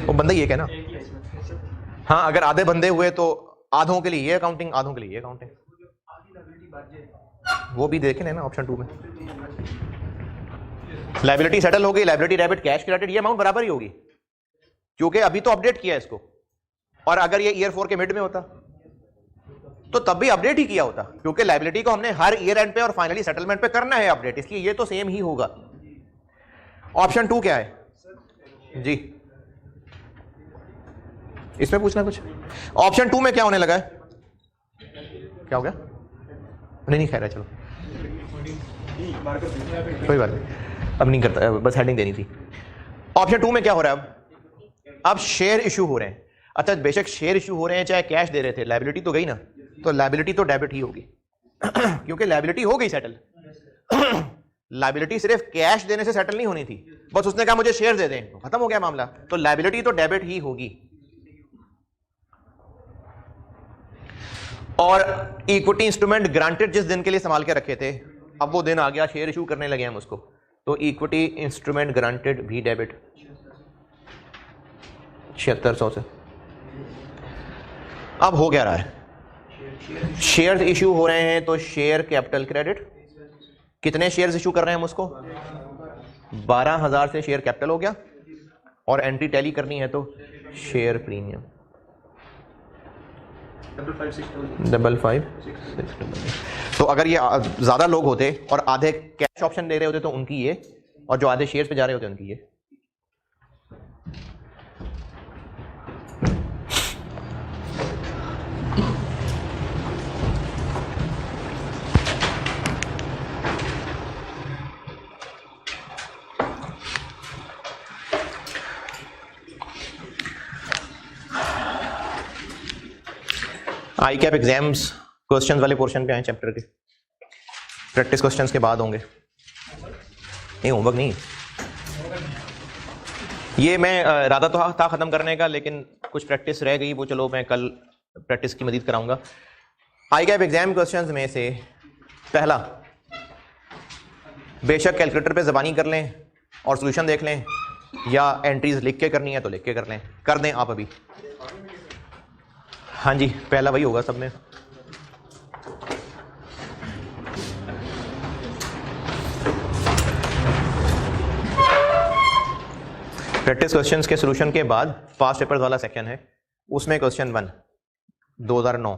वो बंदा ये कहना, हाँ, अगर आधे बंदे हुए तो आधों के लिए ये अकाउंटिंग, आधों के लिए ये अकाउंटिंग। वो भी देखें ना ऑप्शन 2 में। लायबिलिटी सेटल हो गई, लायबिलिटी डेबिट कैश क्रेडिट, ये अमाउंट बराबर ही होगी क्योंकि अभी तो अपडेट किया है इसको। और अगर ये ईयर 4 के मिड में होता तो तब भी अपडेट ही किया होता, क्योंकि लायबिलिटी को हमने हर ईयर एंड पे और फाइनली सेटलमेंट पे करना है अपडेट, इसलिए ये तो सेम ही होगा। ऑप्शन 2 क्या है जी? इसमें पूछना कुछ? ऑप्शन 2 में क्या होने लगा है? क्या हो गया? नहीं खैर है, चलो कोई बात नहीं, अब नहीं करता, बस हेडिंग देनी थी। ऑप्शन 2 में क्या हो रहा है? अब शेयर इशू हो रहे हैं। अच्छा, बेशक शेयर इशू हो रहे हैं चाहे कैश दे रहे थे, लायबिलिटी तो गई ना, तो लायबिलिटी तो डेबिट ही होगी क्योंकि लायबिलिटी हो गई सेटल। लायबिलिटी सिर्फ कैश देने से सेटल नहीं होनी थी, बस उसने कहा मुझे शेयर दे दें, खत्म हो गया मामला। तो लायबिलिटी तो डेबिट ही होगी। और इक्विटी इंस्ट्रूमेंट ग्रांटेड जिस दिन के लिए संभाल के रखे थे, अब वो दिन आ गया, शेयर इशू करने लगे हम उसको, तो इक्विटी इंस्ट्रूमेंट ग्रांटेड भी डेबिट 7600 से। अब हो क्या रहा है? शेयर इशू हो रहे हैं तो शेयर कैपिटल क्रेडिट कितने शेयर्स इशू कर रहे हैं हम उसको? 12,000 से शेयर कैपिटल हो गया, और एंट्री टैली करनी है तो शेयर प्रीमियम 55,6. तो अगर ये ज्यादा लोग होते और आधे कैश ऑप्शन ले रहे होते तो उनकी ये, और जो आधे शेयर्स पे जा रहे होते उनकी ये. आई कैप एग्जाम्स क्वेश्चंस वाले पोर्शन पे आए चैप्टर के. प्रैक्टिस क्वेश्चंस के बाद होंगे. नहीं, होमवर्क नहीं. ये मैं इरादा तो था खत्म करने का, लेकिन कुछ प्रैक्टिस रह गई, वो चलो मैं कल प्रैक्टिस की मदद कराऊंगा. आई कैप एग्जाम क्वेश्चंस में से पहला, बेशक कैलकुलेटर पे ज़बानी कर लें और सॉल्यूशन देख लें, या एंट्रीज लिख के करनी है तो लिख के कर लें. कर दें आप अभी. हाँ जी, पहला वही होगा सब में. प्रैक्टिस क्वेश्चंस के सॉल्यूशन के बाद पास्ट पेपर्स वाला सेक्शन है, उसमें क्वेश्चन 1 2009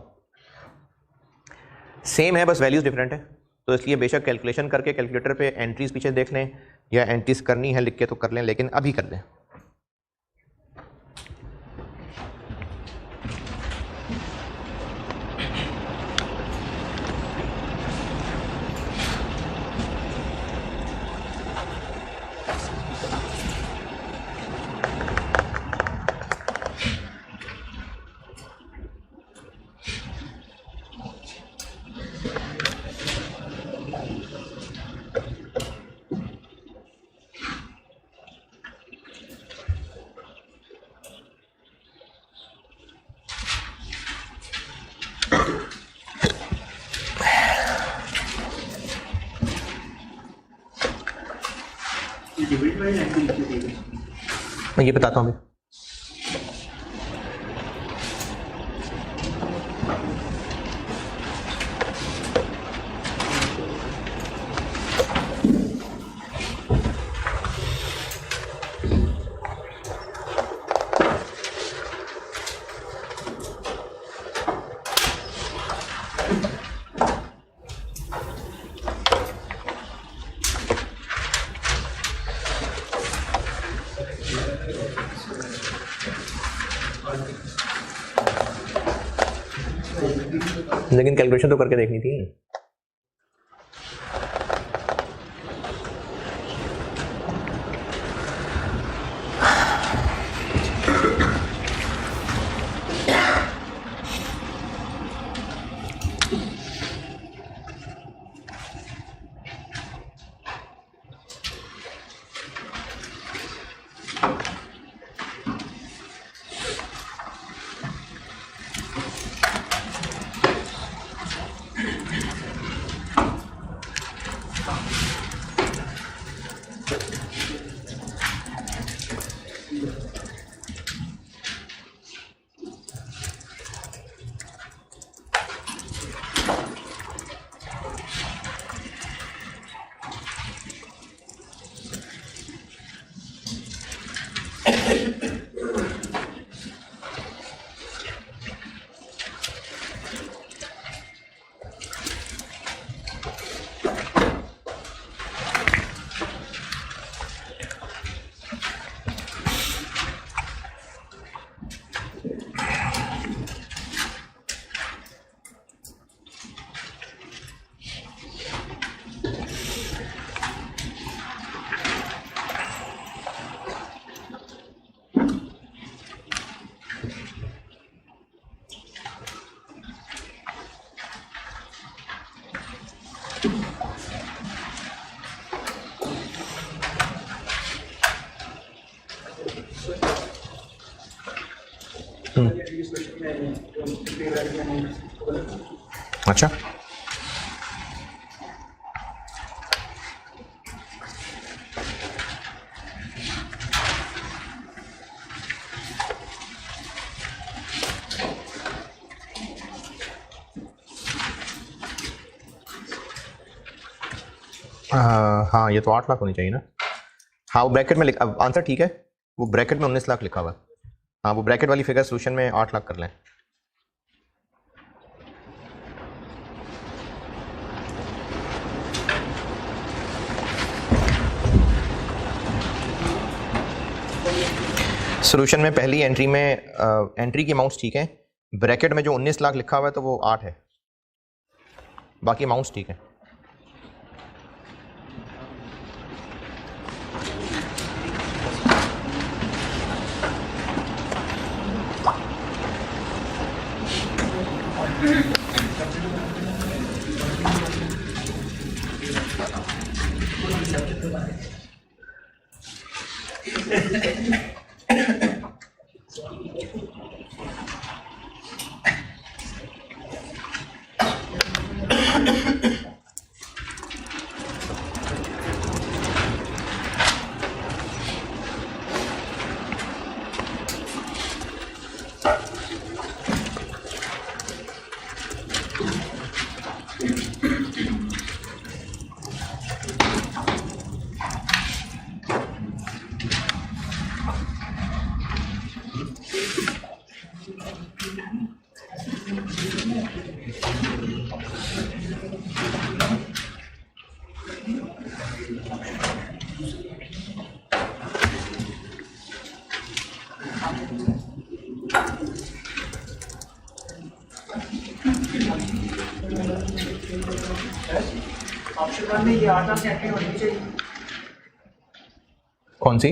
सेम है, बस वैल्यूज डिफरेंट है. तो इसलिए बेशक कैलकुलेशन करके कैलकुलेटर पे एंट्रीज पीछे देख लें, या एंट्रीज करनी है लिख के तो कर लें, लेकिन अभी कर लें. मैं ये बताता हूँ अभी. लेकिन कैलकुलेशन तो करके देखनी थी. अच्छा, हाँ ये तो 8 लाख होनी चाहिए ना। हाँ वो ब्रैकेट में आंसर ठीक है, वो ब्रैकेट में 19 लाख लिखा हुआ है। हाँ वो ब्रैकेट वाली फिगर सोल्यूशन में 8 लाख कर लें। सोल्यूशन में पहली एंट्री में एंट्री की अमाउंट्स ठीक है, ब्रैकेट में जो 19 लाख लिखा हुआ है तो वो 8 है, बाकी अमाउंट्स ठीक है। ऑप्शन 1 में ये 8 लाख से एंट्री होनी चाहिए। कौन सी?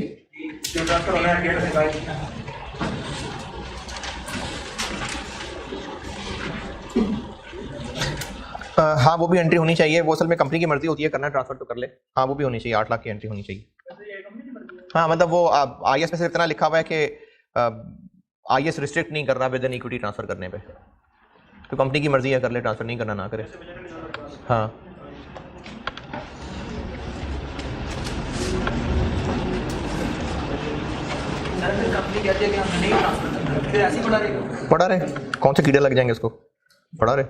जो ट्रांसफर होना है गेट से बाहर। हाँ वो भी एंट्री होनी चाहिए, वो असल में कंपनी की मर्जी होती है, करना ट्रांसफर तो कर ले। हाँ वो भी होनी चाहिए, 8 लाख की एंट्री होनी चाहिए। हाँ मतलब वो IAS में सिर्फ इतना लिखा हुआ है कि IAS रिस्ट्रिक्ट नहीं कर रहा विद एन इक्विटी ट्रांसफर करने पे, तो कंपनी की मर्जी है, कर ले ट्रांसफर, नहीं करना ना करे। हाँ कंपनी कहती है कि हम नहीं ट्रांसफर करना, फिर ऐसे ही पड़ा रहेगा। पढ़ा रहे, कौन से कीड़े लग जाएंगे उसको, पढ़ा रहे।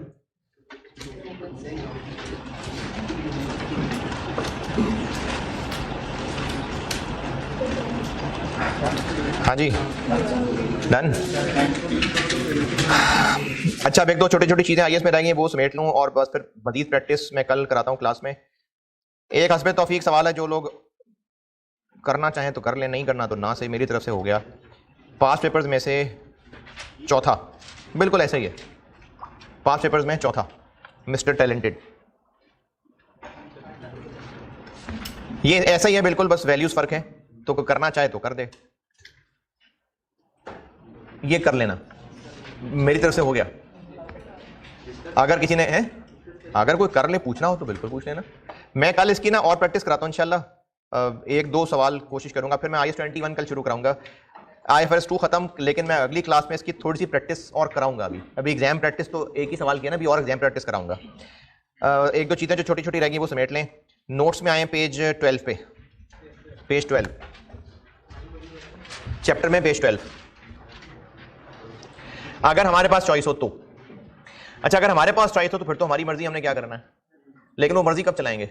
हाँ जी डन। अच्छा अब एक दो छोटी छोटी चीजें IAS में रहेंगी वो समेट लूँ और बस फिर मजीद प्रैक्टिस मैं कल कराता हूँ क्लास में। एक हस्बे तौफीक सवाल है, जो लोग करना चाहें तो कर लें, नहीं करना तो ना सही, मेरी तरफ से हो गया। पास्ट पेपर्स में से चौथा, बिल्कुल ऐसा ही है, पास्ट पेपर्स में चौथा, मिस्टर टैलेंटेड, ये ऐसा ही है बिल्कुल, बस वैल्यूज फर्क है, तो कोई करना चाहे तो कर दे, ये कर लेना, मेरी तरफ से हो गया। अगर किसी ने है, अगर कोई कर ले, पूछना हो तो बिल्कुल पूछ लेना। मैं कल इसकी ना और प्रैक्टिस कराता हूँ इंशाल्लाह, एक दो सवाल कोशिश करूंगा, फिर मैं IAS 21 कल शुरू कराऊंगा, IFRS 2 खत्म, लेकिन मैं अगली क्लास में इसकी थोड़ी सी प्रैक्टिस और कराऊंगा। अभी एग्जाम प्रैक्टिस तो एक ही सवाल किया ना, अभी और एग्जाम प्रैक्टिस कराऊंगा। एक दो चीज़ें जो छोटी छोटी रहेंगी वो समेट लें। नोट्स में आए पेज 12 पे, पेज 12 चैप्टर में, पेज 12। अगर हमारे पास चॉइस हो तो, अच्छा अगर हमारे पास चॉइस हो तो फिर तो हमारी मर्जी, हमने क्या करना है, लेकिन वो मर्जी कब चलाएंगे,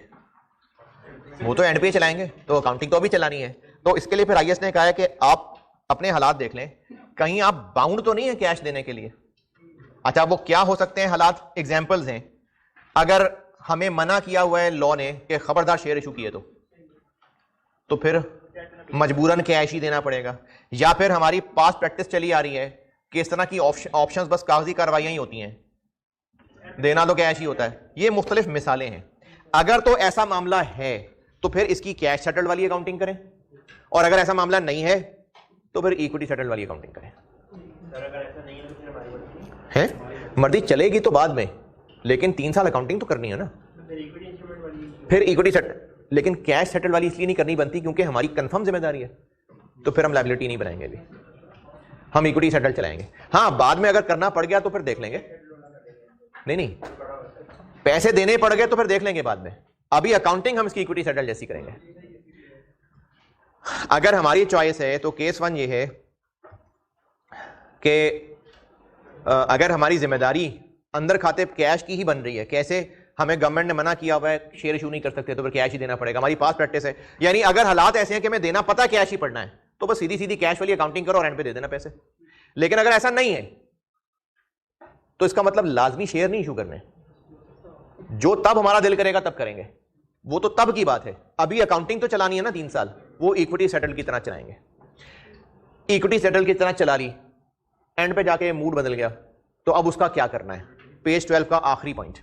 वो तो एंड पे चलाएंगे, तो अकाउंटिंग तो अभी चलानी है। तो इसके लिए फिर IAS ने कहा है कि आप अपने हालात देख लें, कहीं आप बाउंड तो नहीं है कैश देने के लिए। अच्छा वो क्या हो सकते हैं हालात, एग्जांपल्स हैं, अगर हमें मना किया हुआ है लॉ ने कि खबरदार शेयर इशू किए तो फिर मजबूरन कैश ही देना पड़ेगा, या फिर हमारी पास्ट प्रैक्टिस चली आ रही है कि इस तरह की ऑप्शंस बस कागजी कार्रवाइयां ही होती हैं, देना तो कैश ही होता है। ये मुख्तलिफ मिसालें हैं। अगर तो ऐसा मामला है तो फिर इसकी कैश सेटल्ड वाली अकाउंटिंग करें, और अगर ऐसा मामला नहीं है तो फिर इक्विटी सेटल्ड वाली अकाउंटिंग करें। है मर्जी चलेगी तो बाद में, लेकिन 3 साल अकाउंटिंग तो करनी है ना, फिर इक्विटी सेटल, लेकिन कैश सेटल्ड वाली इसलिए नहीं करनी बनती क्योंकि हमारी कंफर्म जिम्मेदारी है, तो फिर हम लायबिलिटी नहीं बनाएंगे, अभी हम इक्विटी सेटल चलाएंगे। हाँ बाद में अगर करना पड़ गया तो फिर देख लेंगे, नहीं पैसे देने पड़ गए तो फिर देख लेंगे बाद में, अभी अकाउंटिंग हम इसकी इक्विटी सेटल जैसी करेंगे। अगर हमारी चॉइस है तो केस 1 ये है कि अगर हमारी जिम्मेदारी अंदर खाते कैश की ही बन रही है, कैसे हमें गवर्नमेंट ने मना किया हुआ है शेयर इशू नहीं कर सकते, तो फिर कैश ही देना पड़ेगा, हमारी पास प्रैक्टिस है। यानी अगर हालात ऐसे हैं कि हमें देना पता कैश ही पड़ना है, तो बस सीधी सीधी कैश वाली अकाउंटिंग करो और एंड पे दे देना पैसे। लेकिन अगर ऐसा नहीं है तो इसका मतलब लाजमी शेयर नहीं इशू करने, जो तब हमारा दिल करेगा तब करेंगे, वो तो तब की बात है। अभी अकाउंटिंग तो चलानी है ना 3 साल, वो इक्विटी सेटल की तरह चलाएंगे। इक्विटी सेटल की तरह चला ली, एंड पे जाके मूड बदल गया, तो अब उसका क्या करना है? पेज 12 का आखिरी पॉइंट,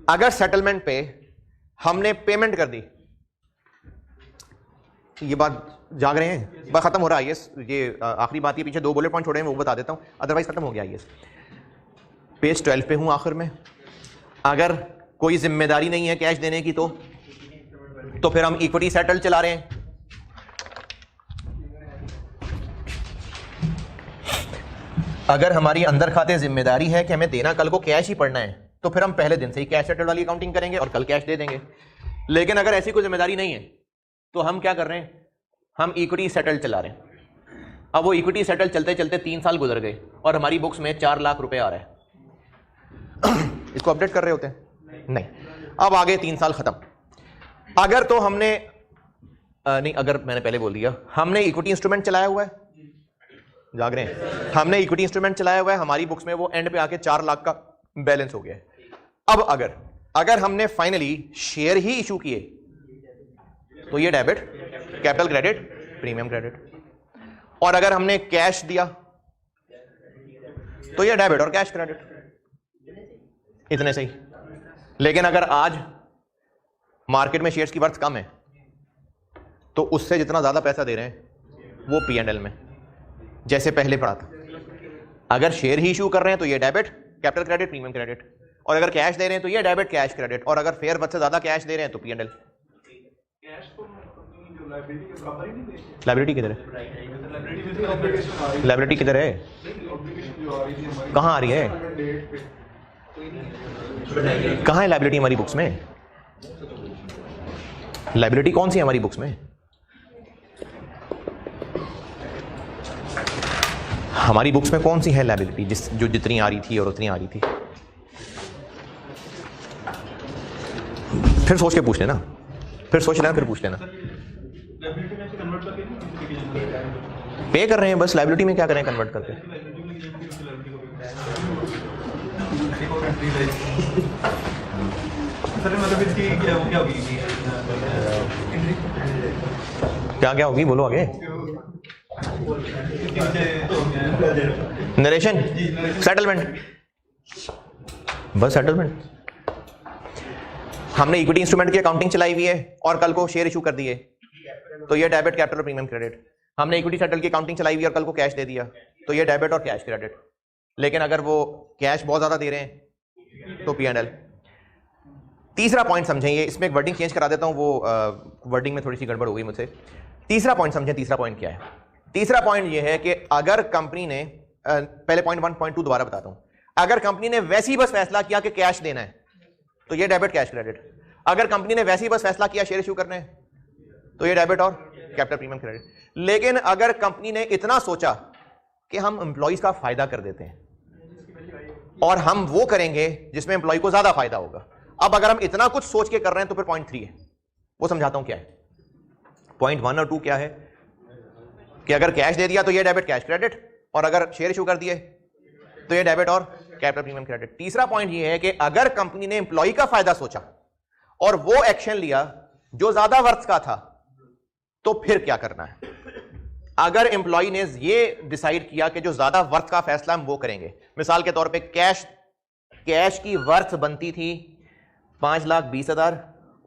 अगर सेटलमेंट पे हमने पेमेंट कर दी, ये बात जाग रहे हैं, बस खत्म हो रहा है ये आखिरी बात, ये पीछे 2 बुलेट पॉइंट छोड़े हैं वो बता देता हूं, अदरवाइज खत्म हो गया ये। पेज 12 पे हूं आखिर में, अगर कोई जिम्मेदारी नहीं है कैश देने की तो फिर हम इक्विटी सेटल चला रहे हैं। अगर हमारी अंदर खाते जिम्मेदारी है कि हमें देना कल को कैश ही पड़ना है, तो फिर हम पहले दिन से ही कैश सेटल वाली अकाउंटिंग करेंगे और कल कैश दे देंगे। लेकिन अगर ऐसी कोई जिम्मेदारी नहीं है तो हम क्या कर रहे हैं? हम इक्विटी सेटल चला रहे हैं। अब वो इक्विटी सेटल चलते चलते 3 साल गुजर गए और हमारी बुक्स में 4 लाख रुपए आ रहा है। इसको अपडेट कर रहे होते हैं? नहीं। अब आगे 3 साल खत्म। अगर तो हमने नहीं, अगर मैंने पहले बोल दिया, हमने इक्विटी इंस्ट्रूमेंट चलाया हुआ है, जाग रहे हैं, हमने इक्विटी इंस्ट्रूमेंट चलाया हुआ है, हमारी बुक्स में वो एंड पे आके 4 लाख का बैलेंस हो गया है। अब अगर हमने फाइनली शेयर ही इशू किए तो ये debit, capital credit, premium credit, और अगर हमने कैश दिया तो ये डेबिट और कैश क्रेडिट, इतने सही। लेकिन अगर आज मार्केट में शेयर्स की वर्थ कम है तो उससे जितना ज्यादा पैसा दे रहे हैं वो P&L में, जैसे पहले पढ़ा था। अगर शेयर ही इशू कर रहे हैं तो ये debit, capital credit, premium credit, और अगर कैश दे रहे हैं तो ये डेबिट, कैश क्रेडिट, और अगर फेयर वर्थ से ज्यादा कैश दे रहे हैं तो P&L। लायबिलिटी किधर है? लायबिलिटी किधर है? कहां आ रही है? कहां है लायबिलिटी हमारी बुक्स में? लायबिलिटी कौन सी है हमारी बुक्स में? हमारी बुक्स में कौन सी है लायबिलिटी जो जितनी आ रही थी और उतनी आ रही थी? फिर सोच के पूछ लेना, फिर सोच लेना, फिर पूछ लेना। पे कर रहे हैं बस, लायबिलिटी में क्या करें कन्वर्ट करके? क्या होगी बोलो आगे। नरेशन, सेटलमेंट, बस सेटलमेंट। हमने इक्विटी इंस्ट्रूमेंट की अकाउंटिंग चलाई हुई है और कल को शेयर इशू कर दिए तो ये डेबिट, कैपिटल और प्रीमियम क्रेडिट। हमने इक्विटी सेटल की अकाउंटिंग चलाई हुई है और कल को कैश दे दिया तो ये डेबिट और कैश क्रेडिट। लेकिन अगर वो कैश बहुत ज्यादा दे रहे हैं तो P&L। तीसरा पॉइंट समझें, ये इसमें एक वर्डिंग चेंज करा देता हूं, वो वर्डिंग में थोड़ी सी गड़बड़ हो गई मुझसे। तीसरा पॉइंट समझें, तीसरा पॉइंट क्या है? तीसरा पॉइंट ये है कि अगर कंपनी ने, पहले पॉइंट 1, पॉइंट 2 दोबारा बताता हूं, अगर कंपनी ने वैसे ही बस फैसला किया कि कैश देना है तो ये डेबिट, कैश क्रेडिट। अगर कंपनी ने वैसे ही बस फैसला किया शेयर इशू करने तो ये डेबिट और कैपिटल, प्रीमियम क्रेडिट। लेकिन अगर कंपनी ने इतना सोचा कि हम एम्प्लॉइज का फायदा कर देते हैं और हम वो करेंगे जिसमें एम्प्लॉय को ज्यादा फायदा होगा, अब अगर हम इतना कुछ सोच के कर रहे हैं तो फिर पॉइंट 3 है, वो समझाता हूं क्या है। पॉइंट 1 और 2 क्या है कि अगर कैश दे दिया तो ये डेबिट, कैश क्रेडिट, और अगर शेयर इशू कर दिए तो ये डेबिट और कैपिटल, प्रीमियम क्रेडिट। तीसरा पॉइंट ये है कि अगर कंपनी ने एम्प्लॉय का फायदा सोचा और वो एक्शन लिया जो ज्यादा वर्थ का था तो फिर क्या करना है। अगर एम्प्लॉय ने ये डिसाइड किया कि जो ज्यादा वर्थ का फैसला हम वो करेंगे, मिसाल के तौर पे कैश की वर्थ बनती थी 5,20,000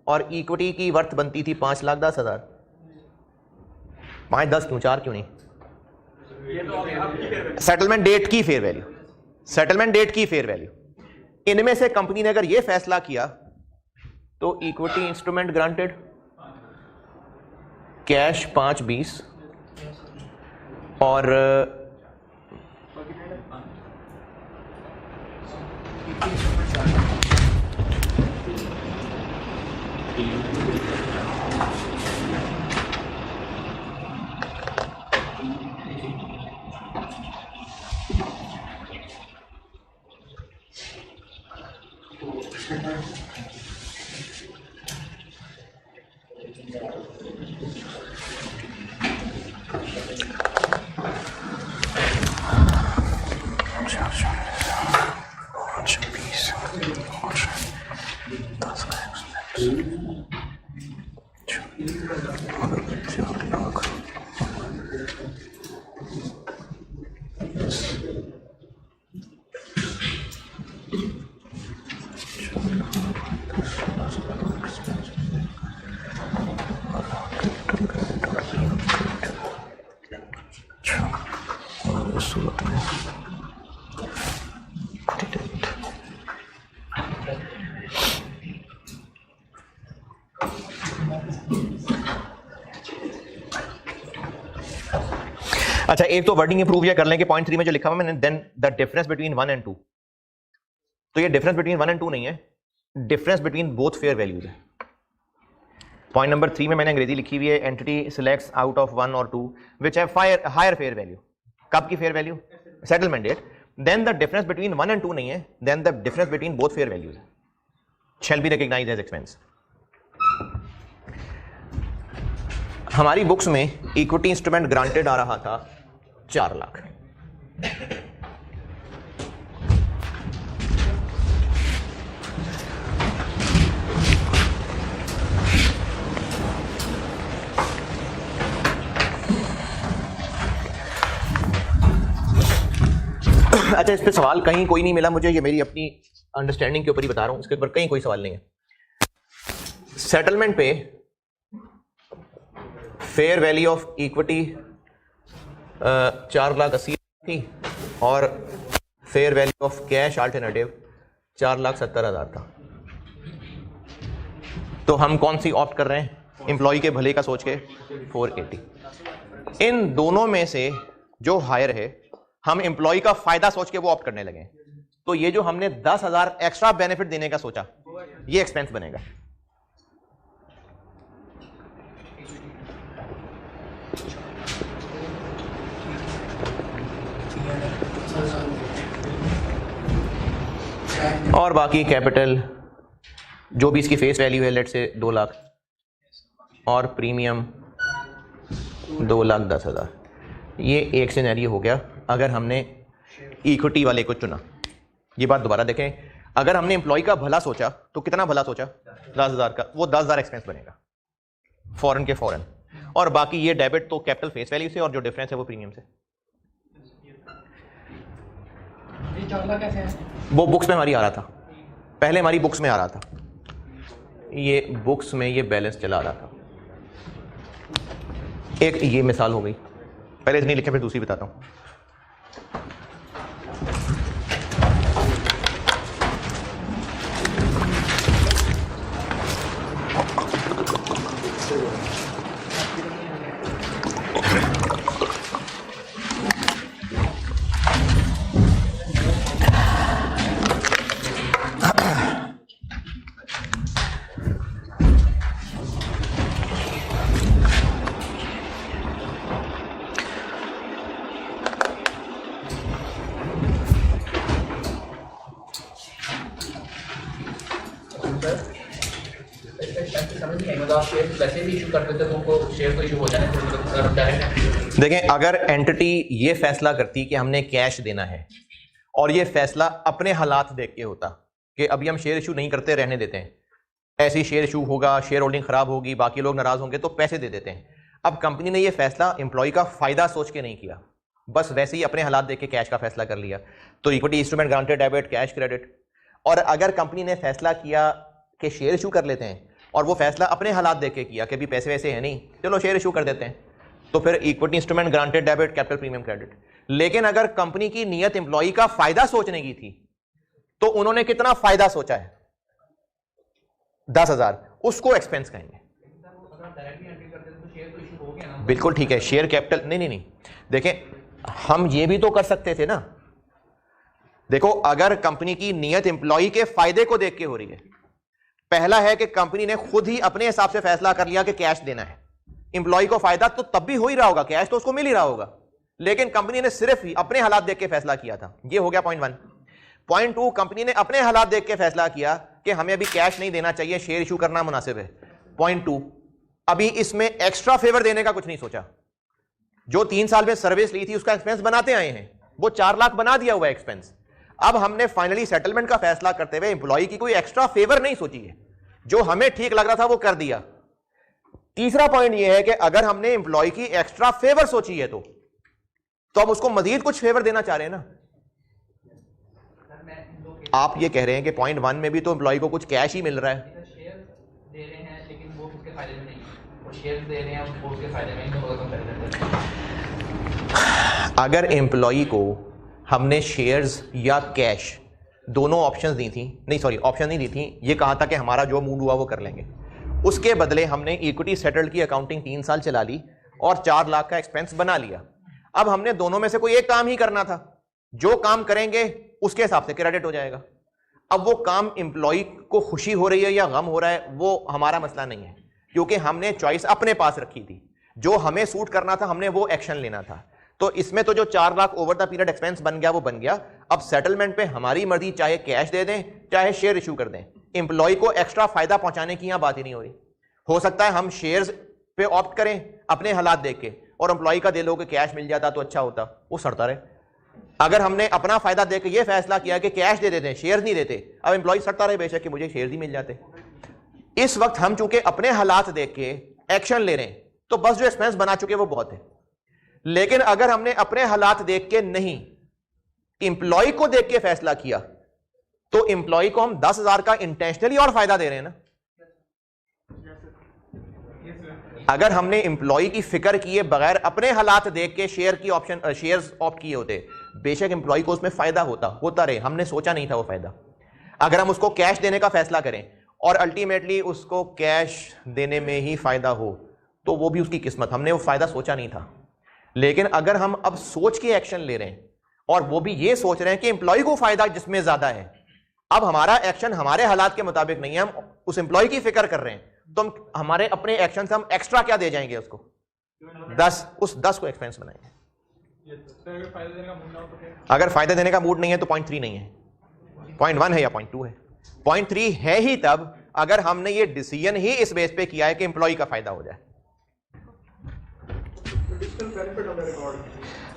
और इक्विटी की वर्थ बनती थी 5,10,000। 5, 10 क्यों, 4 क्यों नहीं? सेटलमेंट डेट की फेयर वैल्यू, सेटलमेंट डेट की फेयर वैल्यू। इनमें से कंपनी ने अगर यह फैसला किया तो इक्विटी इंस्ट्रूमेंट ग्रांटेड, कैश 5,20 और अच्छा, एक तो वर्डिंग इंप्रूव या कर लें कि पॉइंट 3 में जो लिखा हुआ मैंने, then the difference between 1 and 2, तो ये डिफरेंस बिटवीन 1 एंड 2 नहीं है, difference between both fair values है। पॉइंट नंबर 3 में मैंने अंग्रेजी लिखी हुई है, एंटिटी सिलेक्ट्स आउट ऑफ 1 और 2 which have higher fair value. कब की fair value? Settlement date. Then the difference between 1 and 2 नहीं है, then the difference between both fair values shall be recognised as expense. हमारी बुक्स में इक्विटी इंस्ट्रूमेंट ग्रांटेड आ रहा था 4 लाख। अच्छा, इस पे सवाल कहीं कोई नहीं मिला मुझे, ये मेरी अपनी अंडरस्टैंडिंग के ऊपर ही बता रहा हूं, इसके ऊपर कहीं कोई सवाल नहीं है। सेटलमेंट पे फेयर वैल्यू ऑफ इक्विटी 4,80,000 थी और fair value of cash alternative 4,70,000 था। तो हम कौन सी ऑप्ट कर रहे हैं? एम्प्लॉय के भले का सोच के 480। इन दोनों में से जो हायर है, हम एम्प्लॉय का फायदा सोच के वो ऑप्ट करने लगे। तो ये जो हमने 10,000 एक्स्ट्रा बेनिफिट देने का सोचा, ये एक्सपेंस बनेगा। और बाकी कैपिटल जो भी इसकी फेस वैल्यू है, लेट से 2 लाख और प्रीमियम 2,10,000। ये एक सिनेरियो हो गया अगर हमने इक्विटी वाले को चुना। ये बात दोबारा देखें, अगर हमने एम्प्लॉय का भला सोचा तो कितना भला सोचा? 10,000 का, वो 10,000 एक्सपेंस बनेगा फॉरेन के फॉरेन। और बाकी ये डेबिट तो कैपिटल फेस वैल्यू से और जो डिफरेंस है वो प्रीमियम से। कैसे है? वो बुक्स में हमारी आ रहा था, पहले हमारी बुक्स में आ रहा था, ये बुक्स में ये बैलेंस चला रहा था। एक ये मिसाल हो गई, पहले इतनी लिखे फिर दूसरी बताता हूं। देखें, अगर एंटिटी ये फैसला करती कि हमने कैश देना है और ये फैसला अपने हालात देख के होता कि अभी हम शेयर इशू नहीं करते, रहने देते हैं, ऐसे ही शेयर इशू होगा, शेयर होल्डिंग खराब होगी, बाकी लोग नाराज होंगे तो पैसे दे देते हैं। अब कंपनी ने ये फैसला एम्प्लॉय का फायदा सोच के नहीं किया, बस वैसे ही अपने हालात देख के कैश का फैसला कर लिया। तो equity instrument granted debit, cash credit. और अगर कंपनी ने फैसला किया कि शेयर इशू कर लेते हैं और वो फैसला अपने हालात देख के किया कि अभी पैसे वैसे है नहीं, चलो शेयर इशू कर देते हैं, तो फिर equity instrument granted debit, capital premium credit. लेकिन अगर कंपनी की नीयत एम्प्लॉय का फायदा सोचने की थी तो उन्होंने कितना फायदा सोचा है? 10,000, उसको एक्सपेंस कहेंगे। बिल्कुल ठीक है, शेयर कैपिटल नहीं, देखें हम ये भी तो कर सकते थे ना। देखो, अगर कंपनी की नीयत एम्प्लॉय के फायदे को देख के हो रही है, पहला है कि कंपनी ने खुद ही अपने हिसाब से फैसला कर लिया कि कैश देना है, एम्प्लॉय को फायदा तो तब भी हो ही रहा होगा, कैश तो उसको मिल ही रहा होगा, लेकिन कंपनी ने सिर्फ ही अपने हालात देख के फैसला किया था। ये हो गया पॉइंट 1। पॉइंट 2, कंपनी ने अपने हालात देख के फैसला किया कि हमें अभी कैश नहीं देना चाहिए, शेयर इशू करना मुनासिब है। पॉइंट 2, अभी इसमें एक्स्ट्रा फेवर देने का कुछ नहीं सोचा। जो 3 साल में सर्विस ली थी उसका एक्सपेंस बनाते आए हैं, वो 4 लाख बना दिया हुआ एक्सपेंस। अब हमने फाइनली सेटलमेंट का फैसला करते हुए एम्प्लॉय की कोई एक्स्ट्रा फेवर नहीं सोची है, जो हमें ठीक लग रहा था वो कर दिया। तीसरा पॉइंट ये है कि अगर हमने एम्प्लॉय की एक्स्ट्रा फेवर सोची है तो हम उसको मजीद कुछ फेवर देना चाह रहे हैं ना। आप ये कह रहे हैं कि पॉइंट 1 में भी तो एम्प्लॉय को कुछ कैश ही मिल रहा है, शेयर दे रहे हैं लेकिन वो उसके फायदे में नहीं, वो शेयर दे रहे हैं वो उसके फायदे में नहीं, तो अगर एम्प्लॉय को हमने शेयर्स या कैश दोनों ऑप्शंस दी थी, नहीं सॉरी ऑप्शन नहीं दी थी, ये कहा था कि हमारा जो मूड हुआ वो कर लेंगे, उसके बदले हमने इक्विटी सेटल्ड की अकाउंटिंग 3 साल चला ली और 4 लाख का एक्सपेंस बना लिया। अब हमने दोनों में से कोई एक काम ही करना था, जो काम करेंगे उसके हिसाब से क्रेडिट हो जाएगा। अब वो काम एम्प्लॉय को खुशी हो रही है या गम हो रहा है वो हमारा मसला नहीं है, क्योंकि हमने चॉइस अपने पास रखी थी, जो हमें सूट करना था हमने वो एक्शन लेना था। तो इसमें तो जो 4 lakh over the period expense बन गया वो बन गया। अब सेटलमेंट पे हमारी मर्जी, चाहे कैश दे दें चाहे शेयर इशू कर दें, एम्प्लॉय को एक्स्ट्रा फायदा पहुंचाने की यहां बात ही नहीं हो रही। हो सकता है हम शेयर्स पे ऑप्ट करें अपने हालात देख के, और एम्प्लॉय का दिल हो कि कैश मिल जाता तो अच्छा होता, वो सड़ता रहे। अगर हमने अपना फायदा देख के ये फैसला किया कि कैश दे देते हैं शेयर्स नहीं देते, अब एम्प्लॉय सड़ता रहे बेशक कि मुझे शेयर्स ही मिल जाते। इस वक्त हम चूंकि अपने हालात देख के एक्शन ले रहे हैं तो बस जो एक्सपेंस बना चुके वो बहुत है। लेकिन अगर हमने अपने हालात देख के नहीं, एम्प्लॉय को देख के फैसला किया, तो एम्प्लॉय को हम 10,000 का इंटेंशनली और फायदा दे रहे हैं ना। अगर हमने एम्प्लॉय की फिक्र किए बगैर अपने हालात देख के शेयर्स ऑप्ट किए होते, बेशक एम्प्लॉय को उसमें फायदा होता रहे, हमने सोचा नहीं था वो फायदा। अगर हम उसको कैश देने का फैसला करें और अल्टीमेटली उसको कैश देने में ही फायदा हो तो वो भी उसकी किस्मत, हमने वो फायदा सोचा नहीं था। लेकिन अगर हम अब सोच के एक्शन ले रहे हैं और वो भी ये सोच रहे हैं कि एम्प्लॉय को फायदा जिसमें ज्यादा है, अब हमारा एक्शन हमारे हालात के मुताबिक नहीं है, हम उस एम्प्लॉय की फिक्र कर रहे हैं, तो हम हमारे अपने एक्शन से हम एक्स्ट्रा क्या दे जाएंगे उसको, 10, उस 10 को एक्सपेंस बनाएंगे। अगर फायदा देने का मूड नहीं है तो पॉइंट 3 नहीं है, पॉइंट 1 है या पॉइंट 2 है। पॉइंट 3 है ही तब अगर हमने ये डिसीजन ही इस बेस पे किया है कि एम्प्लॉय का फायदा हो जाए।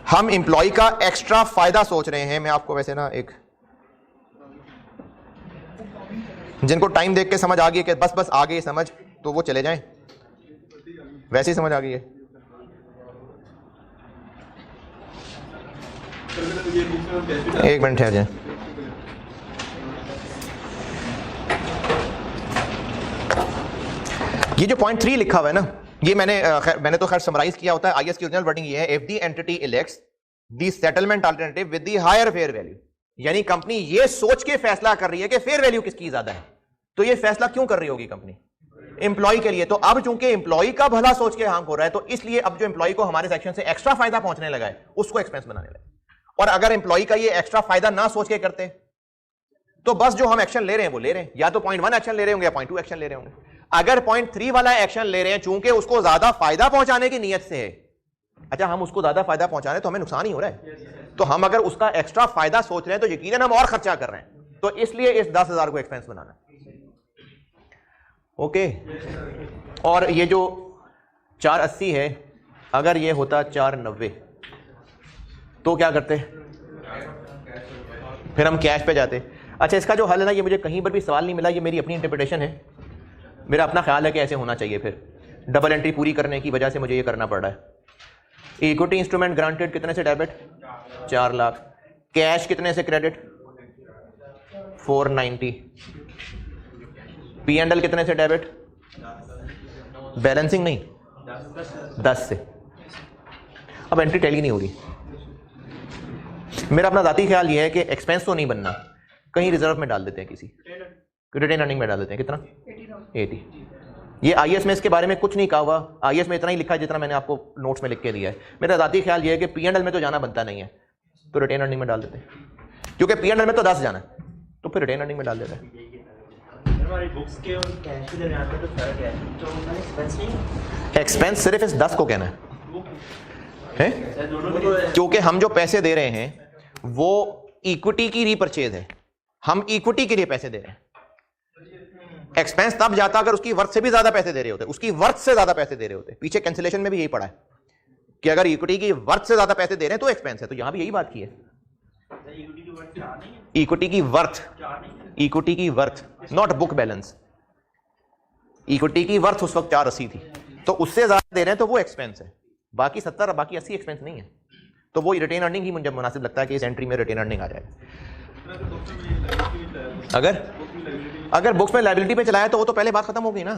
हम एम्प्लॉय का एक्स्ट्रा फायदा सोच रहे हैं। मैं आपको वैसे ना एक, जिनको टाइम देख के समझ आ गई कि बस आ गई समझ, तो वो चले जाएं, वैसे ही समझ आ गई है। एक मिनट ठहर जाए। ये जो पॉइंट 3 लिखा हुआ है ना, ये मैंने तो खैर समराइज किया होता है। आईएस की ओरिजिनल वर्डिंग ये है, if the entity elects the settlement alternative with the higher fair value, यानी कंपनी ये सोच के फैसला कर रही है कि फेयर वैल्यू किसकी ज्यादा है, तो ये फैसला क्यों कर रही होगी कंपनी, एम्प्लॉय के लिए। तो अब चूंकि एम्प्लॉय का भला सोच के हाँ हो रहा है, तो इसलिए अब जो एम्प्लॉय को हमारे सेक्शन से एक्स्ट्रा फायदा पहुंचने लगा है उसको एक्सपेंस बनाने लगे। और अगर एम्प्लॉय का ये एक्स्ट्रा फायदा ना सोच के करते तो बस जो हम एक्शन ले रहे हैं वो ले रहे हैं, या तो पॉइंट 1 एक्शन ले रहे होंगे या पॉइंट 2 एक्शन ले रहे होंगे। अगर पॉइंट 3 वाला एक्शन ले रहे हैं चूंकि उसको ज्यादा फायदा पहुंचाने की नीयत से है, अच्छा हम उसको ज्यादा फायदा पहुंचाने तो हमें नुकसान ही हो रहा है, तो हम अगर उसका एक्स्ट्रा फायदा सोच रहे हैं तो यकीनन हम और खर्चा कर रहे हैं, तो इसलिए इस 10,000 को एक्सपेंस बनाना। ओके, और ये जो 480 है, अगर ये होता 490 तो क्या करते, फिर हम कैश पे जाते। अच्छा, इसका जो हल है ना, ये मुझे कहीं पर भी सवाल नहीं मिला, ये मेरी अपनी इंटरप्रिटेशन है, मेरा अपना ख्याल है कि ऐसे होना चाहिए। फिर डबल एंट्री पूरी करने की वजह से मुझे ये करना पड़ रहा है। इक्विटी इंस्ट्रूमेंट ग्रांटेड कितने से डेबिट, 4 लाख, कैश कितने से क्रेडिट, 490, P&L कितने से डेबिट, बैलेंसिंग नहीं 10 से। अब एंट्री टैली नहीं हो रही। मेरा अपना जाती ख्याल ये है कि एक्सपेंस तो नहीं बनना, कहीं रिजर्व में डाल देते हैं, किसी रिटेन अर्निंग में डाल देते हैं। कितना, 80। ये आईएएस में इसके बारे में कुछ नहीं कहा हुआ, आईएएस में इतना ही लिखा है जितना मैंने आपको नोट्स में लिख के दिया है। मेरा जाती ख्याल ये है कि P&L में तो जाना बनता नहीं है, तो रिटेन अर्निंग में डाल देते हैं, क्योंकि P&L में तो 10 जाना है, तो फिर रिटेन अर्निंग में डाल देते हैं। एक्सपेंस सिर्फ इस 10 को कहना है, क्योंकि हम जो पैसे दे रहे हैं वो इक्विटी की रीपरचेज है, हम इक्विटी के लिए पैसे दे रहे हैं। एक्सपेंस तब जाता अगर उसकी वर्थ से भी ज्यादा पैसे दे रहे होते, उसकी वर्थ से ज्यादा पैसे दे रहे होते। पीछे कैंसिलेशन में भी यही पड़ा है कि अगर इक्विटी की वर्थ से ज्यादा पैसे दे रहे हैं तो एक्सपेंस है, तो यहां भी यही बात की है। इक्विटी की worth, not book balance. Equity की वर्थ उस वक्त 480 थी, तो उससे ज्यादा दे रहे हैं तो वो एक्सपेंस है, बाकी 70 बाकी 80 एक्सपेंस नहीं है। तो वो रिटेन अर्निंग ही मुझे मुनासिब लगता है कि इस एंट्री में रिटेन अर्निंग आ जाएगा। अगर बुक्स में लायबिलिटी पे चलाया तो वो तो पहले बात खत्म हो गई ना।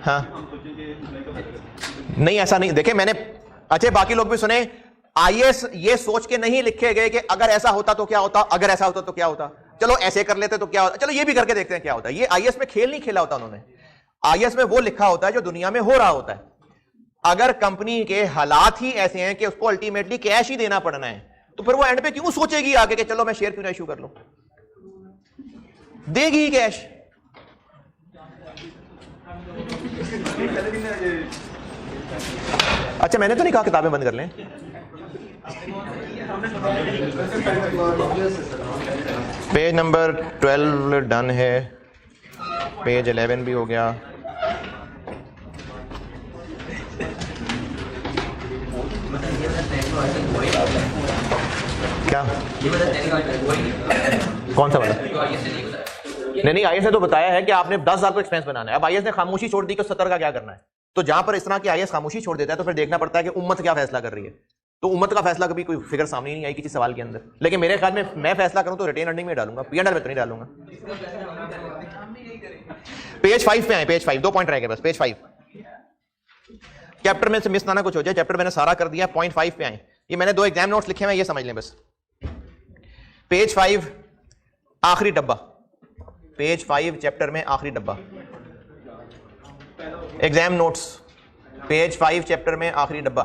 हाँ नहीं ऐसा नहीं, देखे मैंने अच्छे बाकी लोग भी सुने, आईएएस ये सोच के नहीं लिखे गए कि अगर ऐसा होता तो क्या होता, अगर ऐसा होता तो क्या होता, चलो ऐसे कर लेते तो क्या होता, चलो ये भी करके देखते हैं क्या होता है। ये आईएएस में खेल नहीं खेला होता उन्होंने। आईएएस में वो लिखा होता है जो दुनिया में हो रहा होता है। अगर कंपनी के हालात ही ऐसे हैं कि उसको अल्टीमेटली कैश ही देना पड़ना है, तो फिर वो एंड पे क्यों सोचेगी आगे कि चलो मैं शेयर क्यों ना इश्यू कर लूं, देगी ही कैश। अच्छा मैंने तो नहीं कहा किताबें बंद कर लें। पेज नंबर 12 डन है, पेज 11 भी हो गया। क्या कौन सा वाला? नहीं आईएएस ने तो बताया है कि आपने 10,000 को एक्सपेंस बनाना है। अब आईएएस ने खामोशी छोड़ दी कि 70 का क्या करना है। तो जहां पर इस तरह की आईएएस खामोशी छोड़ देता है तो फिर देखना पड़ता है कि उम्मत क्या फैसला कर रही है। तो उम्मत का फैसला कभी कोई फिगर सामने नहीं आई किसी सवाल के अंदर, लेकिन मेरे ख्याल में मैं फैसला करूं तो रिटेन अर्निंग में डालूंगा, पीएनएल में तो नहीं डालूंगा। पेज 5 पे आए, पेज 5 2 पॉइंट रह गए बस, पेज 5। चैप्टर में से मिस ना कुछ हो जाए, चैप्टर मैंने सारा कर दिया। पॉइंट 5 पे आए, ये मैंने 2 एग्जाम नोट्स लिखे हैं, ये समझ लें बस। पेज 5 आखिरी डब्बा, पेज 5 चैप्टर में आखिरी डब्बा, एग्जाम नोट्स पेज 5 चैप्टर में आखिरी डब्बा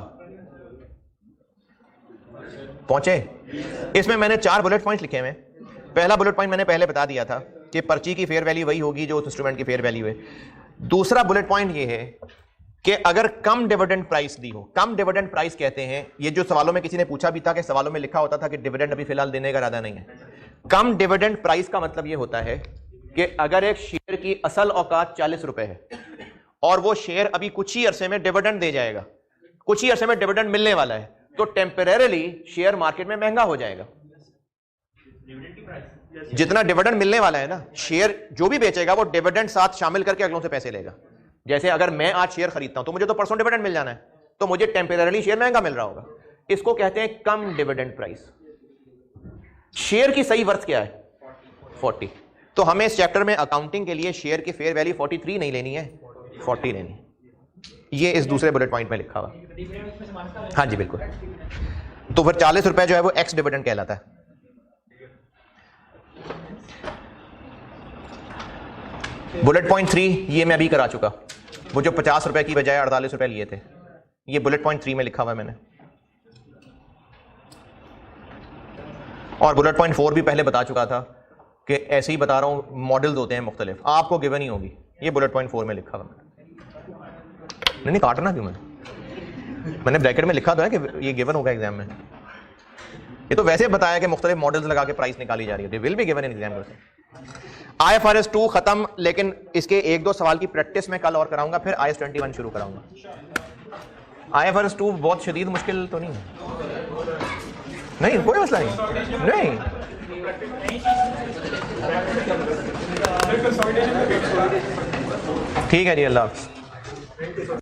पहुंचे। इसमें मैंने 4 बुलेट पॉइंट्स लिखे हैं। पहला बुलेट पॉइंट मैंने पहले बता दिया था कि पर्ची की फेयर वैल्यू वही होगी जो उस इंस्ट्रूमेंट की फेयर वैल्यू है। दूसरा बुलेट पॉइंट ये है कि अगर कम डिविडेंड प्राइस दी हो, कम डिविडेंड प्राइस कहते हैं, ये जो सवालों में किसी ने पूछा भी था कि सवालों में लिखा होता था कि डिविडेंड अभी फिलहाल देने का इरादा नहीं है। कम डिविडेंड प्राइस का मतलब ये होता है कि अगर एक शेयर की असल औकात 40 रुपए है और वो शेयर अभी कुछ ही अरसे में डिविडेंड दे जाएगा, कुछ ही अरसे में डिविडेंड मिलने वाला है, तो टेम्परेरली शेयर मार्केट में महंगा हो जाएगा। जितना डिविडेंड मिलने वाला है ना, शेयर जो भी बेचेगा वो डिविडेंड साथ शामिल करके अगलों से पैसे लेगा। जैसे अगर मैं आज शेयर खरीदता हूं तो मुझे तो परसों डिविडेंड मिल जाना है, तो मुझे टेम्परेरली शेयर महंगा मिल रहा होगा। इसको कहते हैं कम डिविडेंड प्राइस। शेयर की सही वर्थ क्या है? 40। तो हमें इस चैप्टर में अकाउंटिंग के लिए शेयर की फेयर वैल्यू 43 नहीं लेनी है, 40 लेनी। ये इस दूसरे बुलेट पॉइंट में लिखा हुआ। हाँ जी बिल्कुल। तो फिर 40 रुपए जो है वो एक्स डिविडेंड कहलाता है। बुलेट पॉइंट 3 ये मैं अभी करा चुका, वो जो 50 रुपए की बजाय 48 रुपए लिए थे, ये बुलेट पॉइंट 3 में लिखा हुआ है मैंने। और बुलेट पॉइंट 4 भी पहले बता चुका था कि ऐसे ही बता रहा हूं, मॉडल्स होते हैं मुख्तलिफ, आपको गिवन ही होगी। ये बुलेट पॉइंट 4 में लिखा हुआ नहीं काटना क्यों, मैंने ब्रैकेट में लिखा तो है कि ये गिवन होगा एग्जाम में। ये तो वैसे बताया कि मुख्तलिफ मॉडल्स लगा के प्राइस निकाली जा रही है, they will be given in exam. IFRS 2 खत्म, लेकिन इसके 1-2 सवाल की प्रैक्टिस में कल और कराऊंगा, फिर IAS 21 शुरू कराऊंगा। IFRS 2 बहुत शदीद मुश्किल तो नहीं है, नहीं कोई मसला नहीं, ठीक है जी, अल्लाह हाफ़िज़।